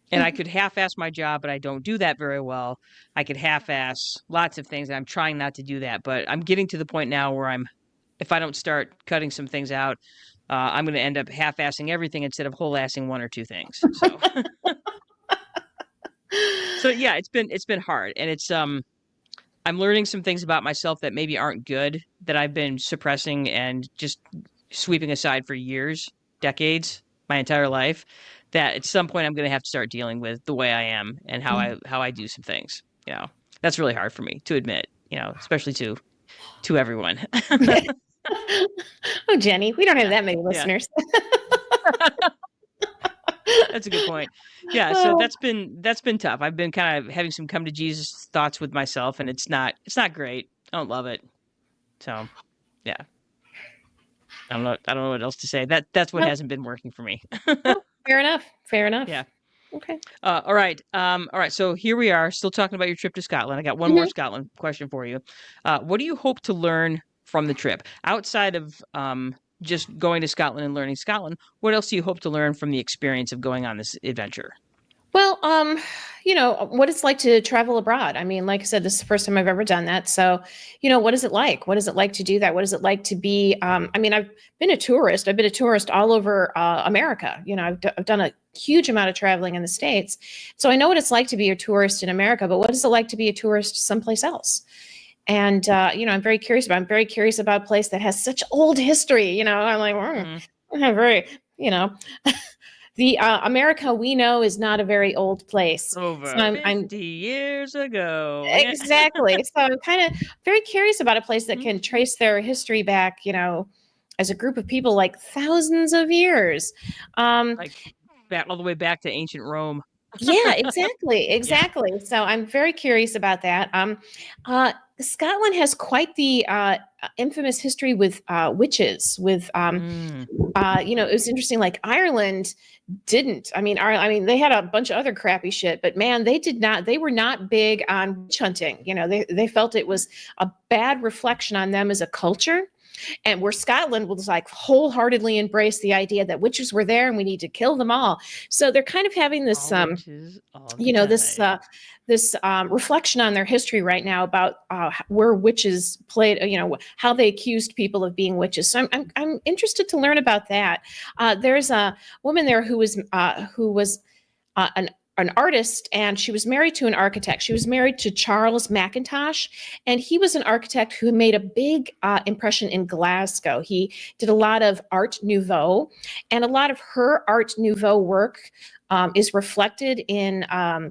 And I could half-ass my job, but I don't do that very well. I could half-ass lots of things, and I'm trying not to do that. But I'm getting to the point now where if I don't start cutting some things out, I'm going to end up half-assing everything instead of whole-assing one or two things. So, so yeah, it's been hard, and I'm learning some things about myself that maybe aren't good that I've been suppressing and just sweeping aside for years, decades, my entire life, that at some point I'm going to have to start dealing with the way I am and how I do some things. You know, that's really hard for me to admit. You know, especially to everyone. Oh, Jenny, we don't have Yeah, that many yeah, listeners. that's a good point. Yeah, so Oh, that's been tough. I've been kind of having some come to Jesus thoughts with myself, and it's not great. I don't love it. So yeah, I don't know what else to say. That's what well, hasn't been working for me. well, fair enough. Fair enough. Yeah. Okay. All right. All right. So here we are, still talking about your trip to Scotland. I got one more Mhm. Scotland question for you. What do you hope to learn from the trip outside of just going to Scotland and learning Scotland? What else do you hope to learn from the experience of going on this adventure? Well, what it's like to travel abroad. I mean, like I said, this is the first time I've ever done that. So, what is it like? What is it like to do that? What is it like to be? I mean, I've been a tourist. I've been a tourist all over America. I've done a huge amount of traveling in the States. So I know what it's like to be a tourist in America, but what is it like to be a tourist someplace else? And, I'm very curious about a place that has such old history. I'm like, Mm, very, you know, the America we know is not a very old place. So over I'm 50 years ago. Yeah. exactly. So I'm kind of very curious about a place that Mhm. can trace their history back, as a group of people like thousands of years. Um, Like back all the way back to ancient Rome. yeah, exactly, Yeah. exactly. So I'm very curious about that. Uh, Scotland has quite the infamous history with witches. Mm. It was interesting. Like Ireland didn't. I mean, they had a bunch of other crappy shit, but man, they did not. They were not big on witch hunting. They felt it was a bad reflection on them as a culture. And where Scotland was like wholeheartedly embrace the idea that witches were there and we need to kill them all. So they're kind of having this All witches all the you know this time. this reflection on their history right now about where witches played, how they accused people of being witches. So I'm interested to learn about that. There's a woman there who was an artist, and she was married to an architect. She was married to Charles Mackintosh, and he was an architect who made a big impression in Glasgow. He did a lot of Art Nouveau, and a lot of her Art Nouveau work is reflected in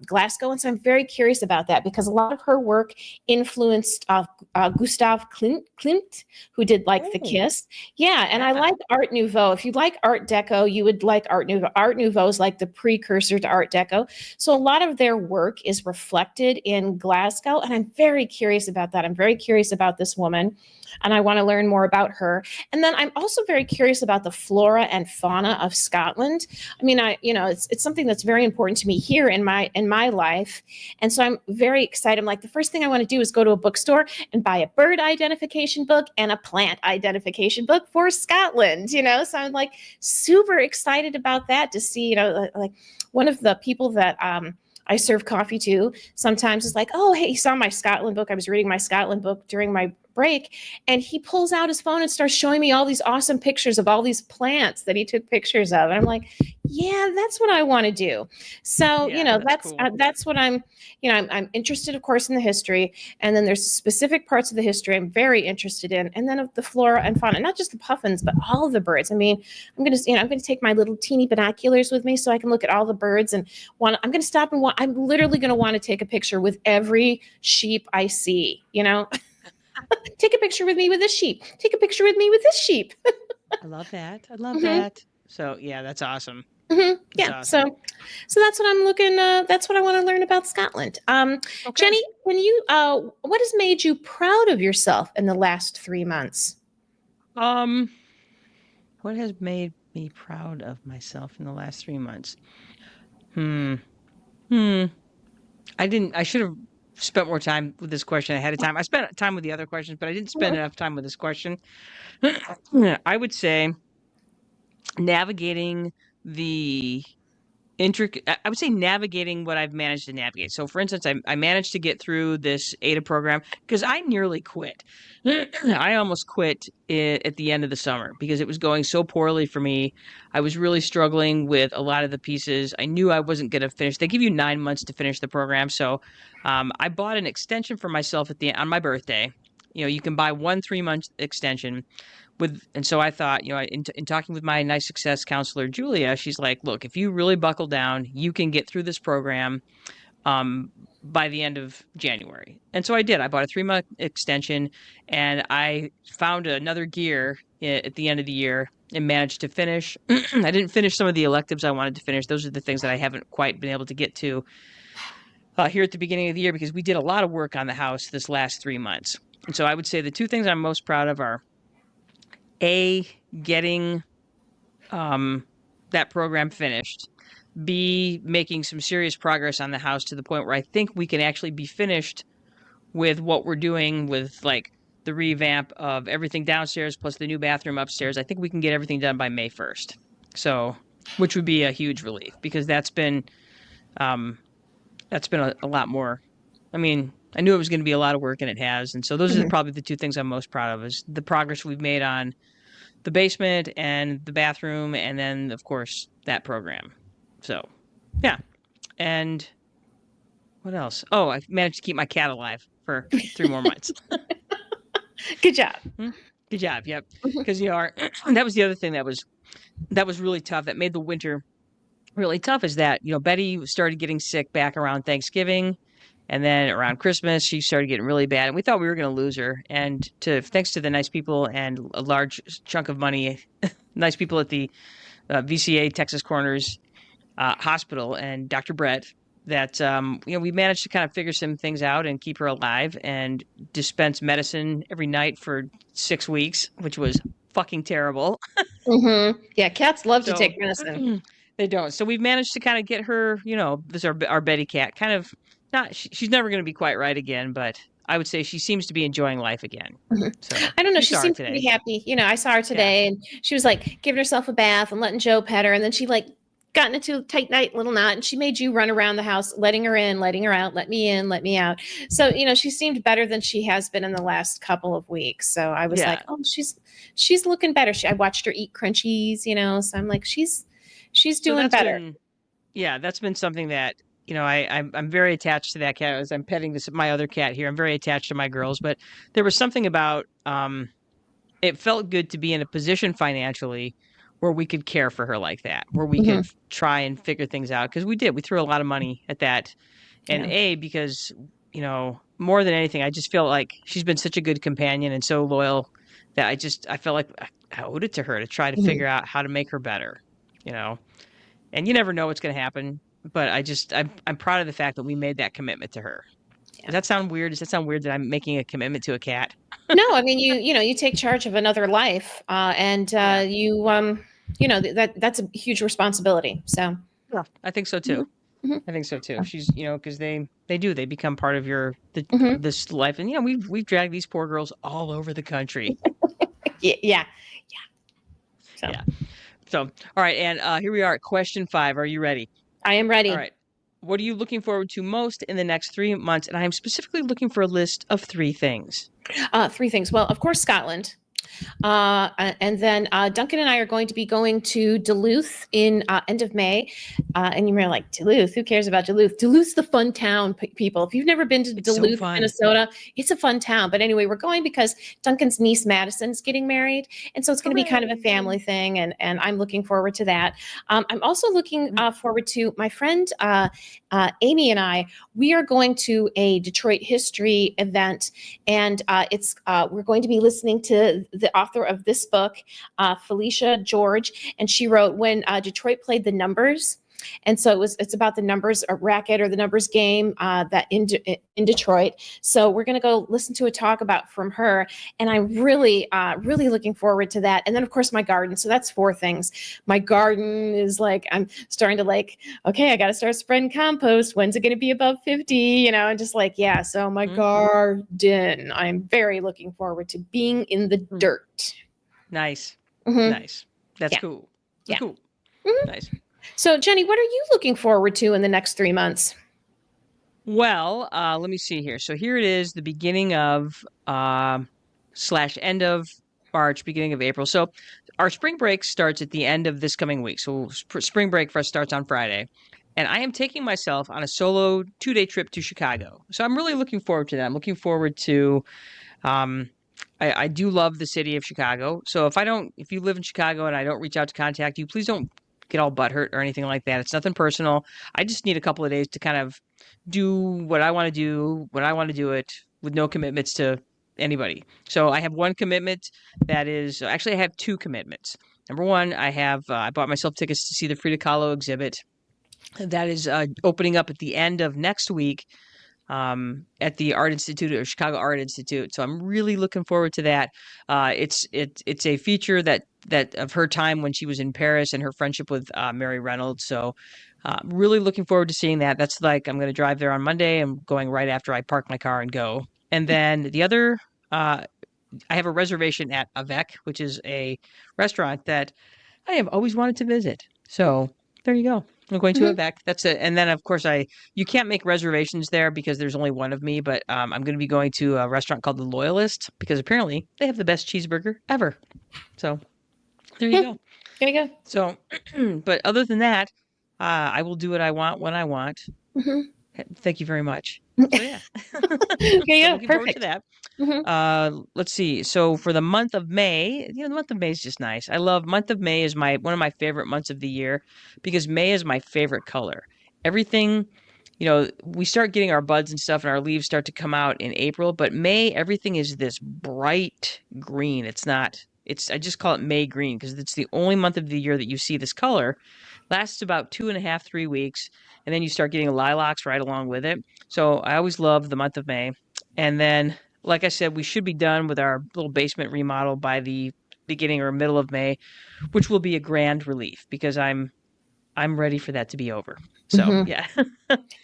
Glasgow. And so I'm very curious about that because a lot of her work influenced Gustav Klimt, who did like The Oh, Kiss. Yeah, and I yeah. like Art Nouveau. If you like Art Deco, you would like Art Nouveau. Art Nouveau is like the precursor to Art Deco. So a lot of their work is reflected in Glasgow, and I'm very curious about that. I'm very curious about this woman, and I want to learn more about her. And then I'm also very curious about the flora and fauna of Scotland. I mean, it's something that's very important to me here in my life, and so I'm very excited. I'm like, the first thing I want to do is go to a bookstore and buy a bird identification book and a plant identification book for Scotland. So I'm like super excited about that to see. Like one of the people that I serve coffee to sometimes is like, oh, hey, he saw my Scotland book. I was reading my Scotland book during my break, and he pulls out his phone and starts showing me all these awesome pictures of all these plants that he took pictures of. And I'm like, yeah, that's what I want to do. So, Yeah, that's cool. that's what I'm interested, of course, in the history. And then there's specific parts of the history I'm very interested in. And then of the flora and fauna, not just the puffins, but all of the birds. I mean, I'm going to take my little teeny binoculars with me so I can look at all the birds and I'm going to stop and I'm literally going to want to take a picture with every sheep I see. Take a picture with me with this sheep. Take a picture with me with this sheep. I love that. I love hmm that. So yeah, that's awesome. That's Yeah. awesome. So that's what I'm looking. That's what I want to learn about Scotland. Okay. Jenny, what has made you proud of yourself in the last 3 months? Um, what has made me proud of myself in the last 3 months? Hmm. Hmm. I should have spent more time with this question ahead of time. I spent time with the other questions, but I didn't spend enough time with this question. I would say navigating the I would say navigating what I've managed to navigate. So for instance, I managed to get through this ADA program because I nearly quit. I almost quit at the end of the summer because it was going so poorly for me. I was really struggling with a lot of the pieces. I knew I wasn't going to finish. They give you 9 months to finish the program. So I bought an extension for myself on my birthday. you can buy one 3-month extension and so I thought, in talking with my nice success counselor, Julia, she's like, look, if you really buckle down, you can get through this program by the end of January. And so I did. I bought a 3-month extension, and I found another gear at the end of the year and managed to finish. I didn't finish some of the electives I wanted to finish. Those are the things that I haven't quite been able to get to here at the beginning of the year, because we did a lot of work on the house this last 3 months. And so I would say the two things I'm most proud of are A, getting that program finished, B, making some serious progress on the house to the point where I think we can actually be finished with what we're doing with like the revamp of everything downstairs plus the new bathroom upstairs. I think we can get everything done by May 1st. So, which would be a huge relief, because that's been a lot more. I mean, I knew it was going to be a lot of work, and it has. And so those are probably the two things I'm most proud of, is the progress we've made on the basement and the bathroom, and then of course that program. So, yeah. And what else? Oh, I managed to keep my cat alive for 3 more months. Good job. Good job. Yep. Because that was the other thing that was really tough. That made the winter really tough. Is that Betty started getting sick back around Thanksgiving, and then around Christmas she started getting really bad, and we thought we were going to lose her. And thanks to the nice people and a large chunk of money, nice people at the VCA Texas Corners Hospital and Dr. Brett, that we managed to kind of figure some things out and keep her alive and dispense medicine every night for 6 weeks, which was fucking terrible. Yeah, cats love to take medicine. They don't. So we've managed to kind of get her, this is our Betty cat, kind of she's never going to be quite right again, but I would say she seems to be enjoying life again. So I don't know. She seems pretty happy. I saw her today, and she was like giving herself a bath and letting Joe pet her, and then she like got into a tight little knot, and she made you run around the house, letting her in, letting her out, let me in, let me out. So she seemed better than she has been in the last couple of weeks. So I was like, oh, she's looking better. I watched her eat crunchies, so I'm like, she's doing better. That's been something that I'm very attached to that cat. As I'm petting my other cat here, I'm very attached to my girls. But there was something about it felt good to be in a position financially where we could care for her like that, where we could try and figure things out. Because we threw a lot of money at that. And because, more than anything, I just feel like she's been such a good companion and so loyal that I felt like I owed it to her to try to figure out how to make her better, And you never know what's going to happen. But I'm proud of the fact that we made that commitment to her. Yeah. Does that sound weird? Does that sound weird that I'm making a commitment to a cat? No, I mean, you take charge of another life, and that's a huge responsibility. So yeah, I think so too. I think so too. She's, because they become part of this life, and we've dragged these poor girls all over the country. Yeah. So, all right, and here we are at question 5. Are you ready? I am ready. All right. What are you looking forward to most in the next 3 months? And I am specifically looking for a list of 3 things. 3 things. Well, of course, Scotland. And then Duncan and I are going to be going to Duluth in end of May. And you're like, Duluth? Who cares about Duluth? Duluth's the fun town, people. If you've never been to Duluth, Minnesota, it's a fun town. But anyway, we're going because Duncan's niece Madison's getting married. And so it's going to be kind of a family thing. And I'm looking forward to that. I'm also looking forward to my friend Amy and I. We are going to a Detroit history event. And we're going to be listening to the author of this book, Felicia George, and she wrote When Detroit Played the Numbers. And so it's about the numbers racket or the numbers game that in Detroit. So we're going to go listen to a talk from her. And I'm really looking forward to that. And then, of course, my garden. So that's 4 things. My garden is like, I'm starting to okay, I got to start spreading compost. When's it going to be above 50? And just so my garden, I'm very looking forward to being in the dirt. Nice. Nice. That's cool. That's cool. Nice. So, Jenny, what are you looking forward to in the next 3 months? Well, let me see here. So here it is, the beginning of / end of March, beginning of April. So our spring break starts at the end of this coming week. So spring break for us starts on Friday. And I am taking myself on a solo 2-day trip to Chicago. So I'm really looking forward to that. I'm looking forward to Um, I do love the city of Chicago. So if you live in Chicago and I don't reach out to contact you, please don't get all butthurt or anything like that. It's nothing personal. I just need a couple of days to kind of do what I want to do when I want to do it with no commitments to anybody. So I have one commitment that is actually I have two commitments. Number one, I bought myself tickets to see the Frida Kahlo exhibit that is opening up at the end of next week at the Art Institute or Chicago Art Institute. So I'm really looking forward to that. It's a feature that of her time when she was in Paris and her friendship with Mary Reynolds. So really looking forward to seeing that. That's like I'm going to drive there on Monday. I'm going right after I park my car and go. And then the other, I have a reservation at Avec, which is a restaurant that I have always wanted to visit. So there you go. I'm going to Mhm. Avec. That's it. And then of course you can't make reservations there because there's only one of me, but I'm going to be going to a restaurant called The Loyalist because apparently they have the best cheeseburger ever. So there you go. There you go. So, but other than that, I will do what I want when I want. Mhm. Thank you very much. So yeah, There you so go. looking forward to Perfect. that. Mhm. Let's see. So for the month of May, the month of May is just nice. I love month of May is one of my favorite months of the year because May is my favorite color. Everything, we start getting our buds and stuff and our leaves start to come out in April, but May, everything is this bright green. I just call it May green because it's the only month of the year that you see this color. Lasts about 2.5, 3 weeks, and then you start getting lilacs right along with it. So I always love the month of May. And then like I said, we should be done with our little basement remodel by the beginning or middle of May, which will be a grand relief because I'm ready for that to be over. So Mhm. yeah,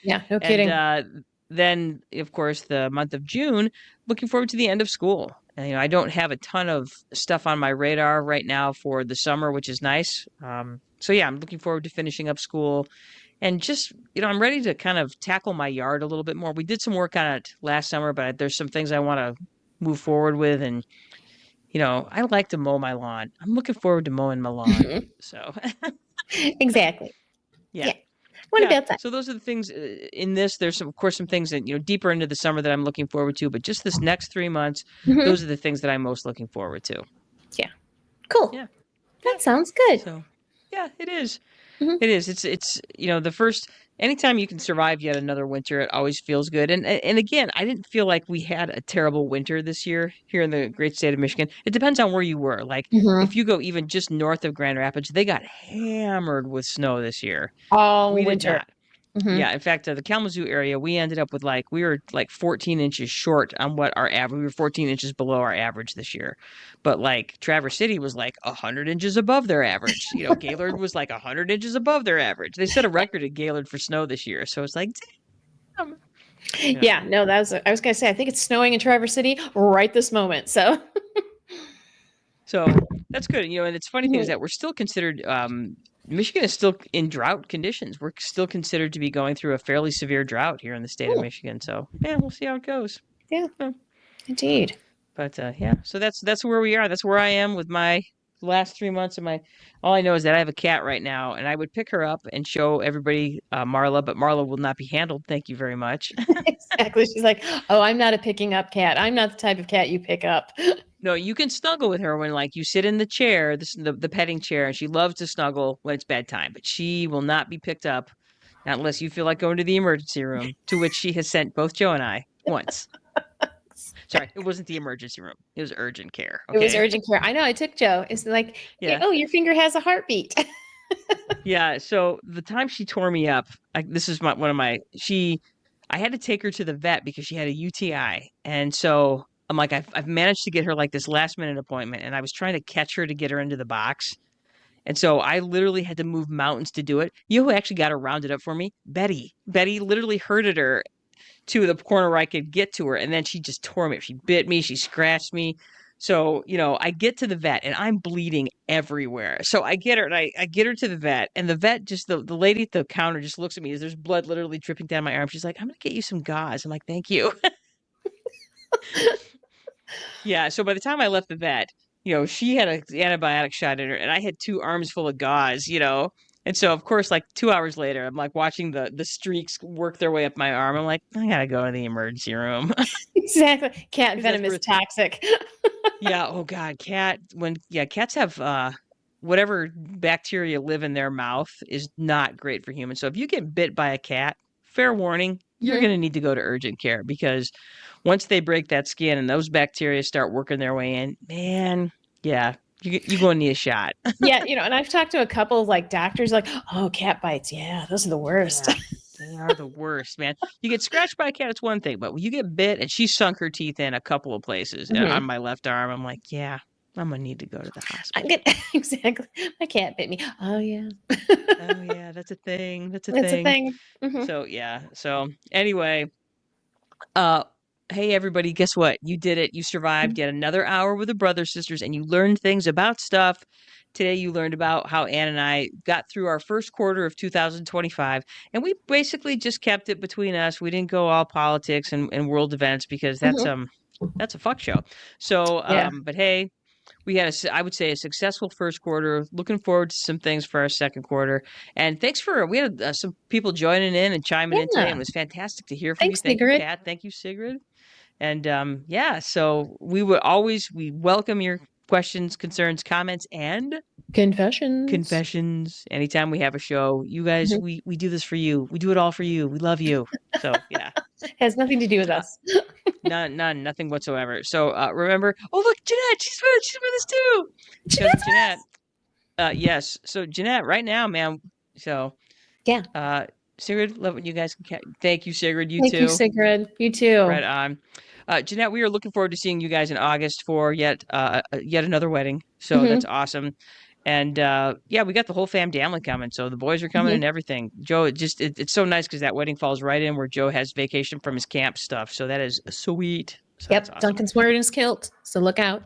Yeah. No and kidding. then of course the month of June, looking forward to the end of school. And, I don't have a ton of stuff on my radar right now for the summer, which is nice. So yeah, I'm looking forward to finishing up school and just, I'm ready to kind of tackle my yard a little bit more. We did some work on it last summer, but there's some things I want to move forward with. And, I like to mow my lawn. I'm looking forward to mowing my lawn. So, Exactly. yeah. Yeah. What Yeah. about that? So those are the things in this. There's of course, some things that, deeper into the summer that I'm looking forward to. But just this next 3 months, those Mhm. are the things that I'm most looking forward to. Yeah. Cool. Yeah. Yeah. That sounds good. So, yeah, it is. Mhm. It is. It's the first anytime you can survive yet another winter, it always feels good. And again, I didn't feel like we had a terrible winter this year here in the great state of Michigan. It depends on where you were. Like if Mhm. you go even just north of Grand Rapids, they got hammered with snow this year. All We did winter. not. Mhm. Yeah, in fact, the Kalamazoo area, we ended up with we were like 14 inches short on what our average. We were 14 inches below our average this year, but like Traverse City was like 100 inches above their average. Gaylord was like 100 inches above their average. They set a record at Gaylord for snow this year, so it's like, damn. Yeah. Yeah. No, I was gonna say. I think it's snowing in Traverse City right this moment. So. So that's good. And it's funny thing is Mhm. that we're still considered. Michigan is still in drought conditions. We're still considered to be going through a fairly severe drought here in the state of Cool. Michigan. So yeah, we'll see how it goes. Yeah. Yeah. Indeed. But yeah, so that's where we are. That's where I am with my last 3 months of my. All I know is that I have a cat right now, and I would pick her up and show everybody Marla, but Marla will not be handled. Thank you very much. Exactly. She's like, "Oh, I'm not a picking up cat. I'm not the type of cat you pick up." No, you can snuggle with her when you sit in the chair, the petting chair, and she loves to snuggle when it's bedtime. But she will not be picked up, not unless you feel like going to the emergency room, to which she has sent both Joe and I once. Sorry, it wasn't the emergency room; it was urgent care. It was Okay. urgent care. I know. I took Joe. It's like, Yeah. oh, your finger has a heartbeat. Yeah, so the time she tore me up, this is one of my I had to take her to the vet because she had a UTI, and so I'm like, I've managed to get her like this last minute appointment, and I was trying to catch her to get her into the box, and so I literally had to move mountains to do it. You know who actually got her rounded up for me? Betty. Betty literally herded her to the corner where I could get to her, and then she just tore me. She bit me, she scratched me. So, I get to the vet and I'm bleeding everywhere. So I get her and I get her to the vet, and the vet just the lady at the counter just looks at me as there's blood literally dripping down my arm. She's like, I'm gonna get you some gauze. I'm like, thank you. Yeah. So by the time I left the vet, she had an antibiotic shot in her and I had 2 arms full of gauze. And so, of course, like 2 hours later, I'm like watching the streaks work their way up my arm. I'm like, I gotta go to the emergency room. Exactly. Cat 'Cause venom is that's toxic. yeah. Oh God, cats have whatever bacteria live in their mouth is not great for humans. So if you get bit by a cat, fair warning, you're Mhm. gonna need to go to urgent care because once they break that skin and those bacteria start working their way in, man, yeah, you're gonna need a shot. Yeah, and I've talked to a couple of like doctors, like, oh, cat bites. Yeah, those are the worst. Yeah. They are the worst, man. You get scratched by a cat, it's one thing, but when you get bit, and she sunk her teeth in a couple of places on Mhm. my left arm, I'm like, yeah, I'm gonna need to go to the I hospital. get exactly. My cat bit me. Oh yeah, Oh yeah, that's a thing. That's a it's a thing. thing. Hmm. So yeah. So anyway, uh hey everybody, guess what? You did it. You survived yet another hour with the Brother Sisters and you learned things about stuff. Today you learned about how Ann and I got through our first quarter of 2025 and we basically just kept it between us. We didn't go all politics and world events because Hmm. that's a fuck show. So Yeah. but hey, we had I would say a successful first quarter. Looking forward to some things for our second quarter. And thanks for we had some people joining in and chiming in today, and Yeah. it was fantastic to hear from you. Thanks, Thank you, Sigrid. Kat. Thank you, Sigrid. And yeah, so we welcome your questions, concerns, comments, and Confessions. confessions anytime we have a show. You guys, Mhm. we do this for you. We do it all for you. We love you. So yeah. Has nothing to do with us. Nothing whatsoever. So remember, oh look, Jeanette, she's with us too. Cousin Jeanette's with Jeanette. us. Yes. So Jeanette, right now, man. So Yeah. Sigrid, love when you guys can thank you, Sigrid, you Thank you, too. Sigrid. You too. Right on. Jeanette, we are looking forward to seeing you guys in August for yet another wedding. So Hmm. that's awesome. And yeah, we got the whole family coming. So the boys are coming Hmm. and everything. Joe, it's so nice because that wedding falls right in where Joe has vacation from his camp stuff. So that is sweet. So that's Yep. awesome. Duncan's wearing his kilt, so look out.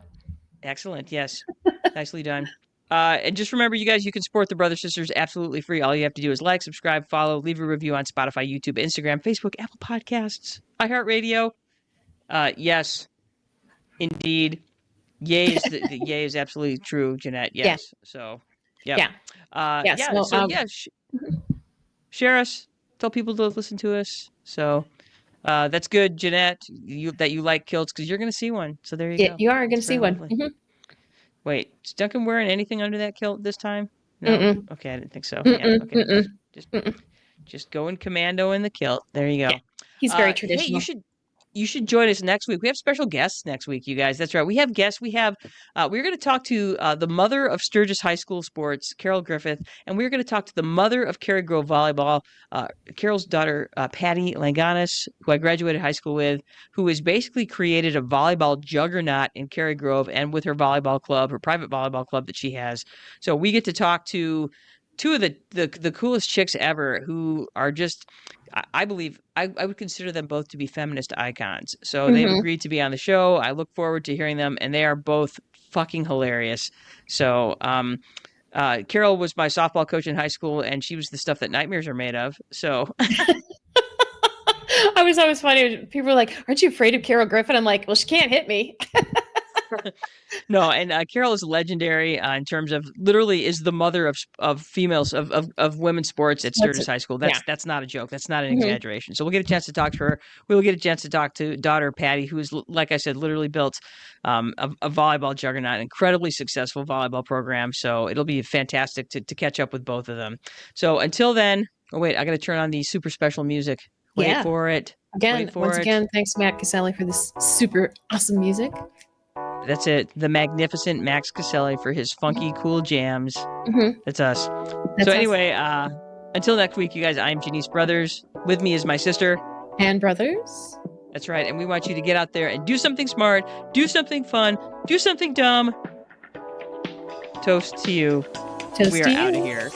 Excellent. Yes. Nicely done. And just remember, you guys, you can support the Brother Sisters absolutely free. All you have to do is like, subscribe, follow, leave a review on Spotify, YouTube, Instagram, Facebook, Apple Podcasts, iHeartRadio. Yes, indeed. The yay is absolutely true, Jeanette. Yeah. Yes. So, yep. Yeah. Yes. Yeah. Well, So yeah, share us. Tell people to listen to us. So that's good, Jeanette. That you like kilts because you're gonna see one. So there you yeah, go. you are going to It's see very one. lovely. Wait, is Duncan wearing anything under that kilt this time? No? Mm-mm. Okay, I didn't think so. Yeah, Mm-mm. okay. Mm-mm. Just Mm-mm. just going commando in the kilt. There you Yeah. go. He's very Hey, traditional. you should join us next week. We have special guests next week, you guys. That's right. We have guests. We're going to talk to the mother of Sturgis High School sports, Carol Griffith, and we're going to talk to the mother of Cary Grove volleyball, Carol's daughter, Patty Langanis, who I graduated high school with, who has basically created a volleyball juggernaut in Cary Grove and with her volleyball club, her private volleyball club that she has. So we get to talk to two of the coolest chicks ever who are just I believe I would consider them both to be feminist icons. So they've Hmm. agreed to be on the show. I look forward to hearing them, and they are both fucking hilarious. So Carol was my softball coach in high school, and she was the stuff that nightmares are made of. So I was always funny. People were like, "Aren't you afraid of Carol Griffin?" I'm like, "Well, she can't hit me." no, and Carol is legendary in terms of literally is the mother of females of women's sports at That's Sturgis it. High School. Yeah. That's not a joke. That's not an Hmm. exaggeration. So we'll get a chance to talk to her. We will get a chance to talk to daughter Patty, who is like I said, literally built a volleyball juggernaut, an incredibly successful volleyball program. So it'll be fantastic to catch up with both of them. So until then, oh wait, I got to turn on the super special music. Wait Yeah. for it. Wait for Once it. again, thanks Matt Caselli for this super awesome music. That's it. The magnificent Max Caselli for his funky, cool jams. Mm-hmm. That's us. That's So us. anyway, until next week, you guys, I'm Janice Brothers. With me is my sister. And brothers. That's right. And we want you to get out there and do something smart, do something fun, do something dumb. Toast to you. Toast We to are you. out of here.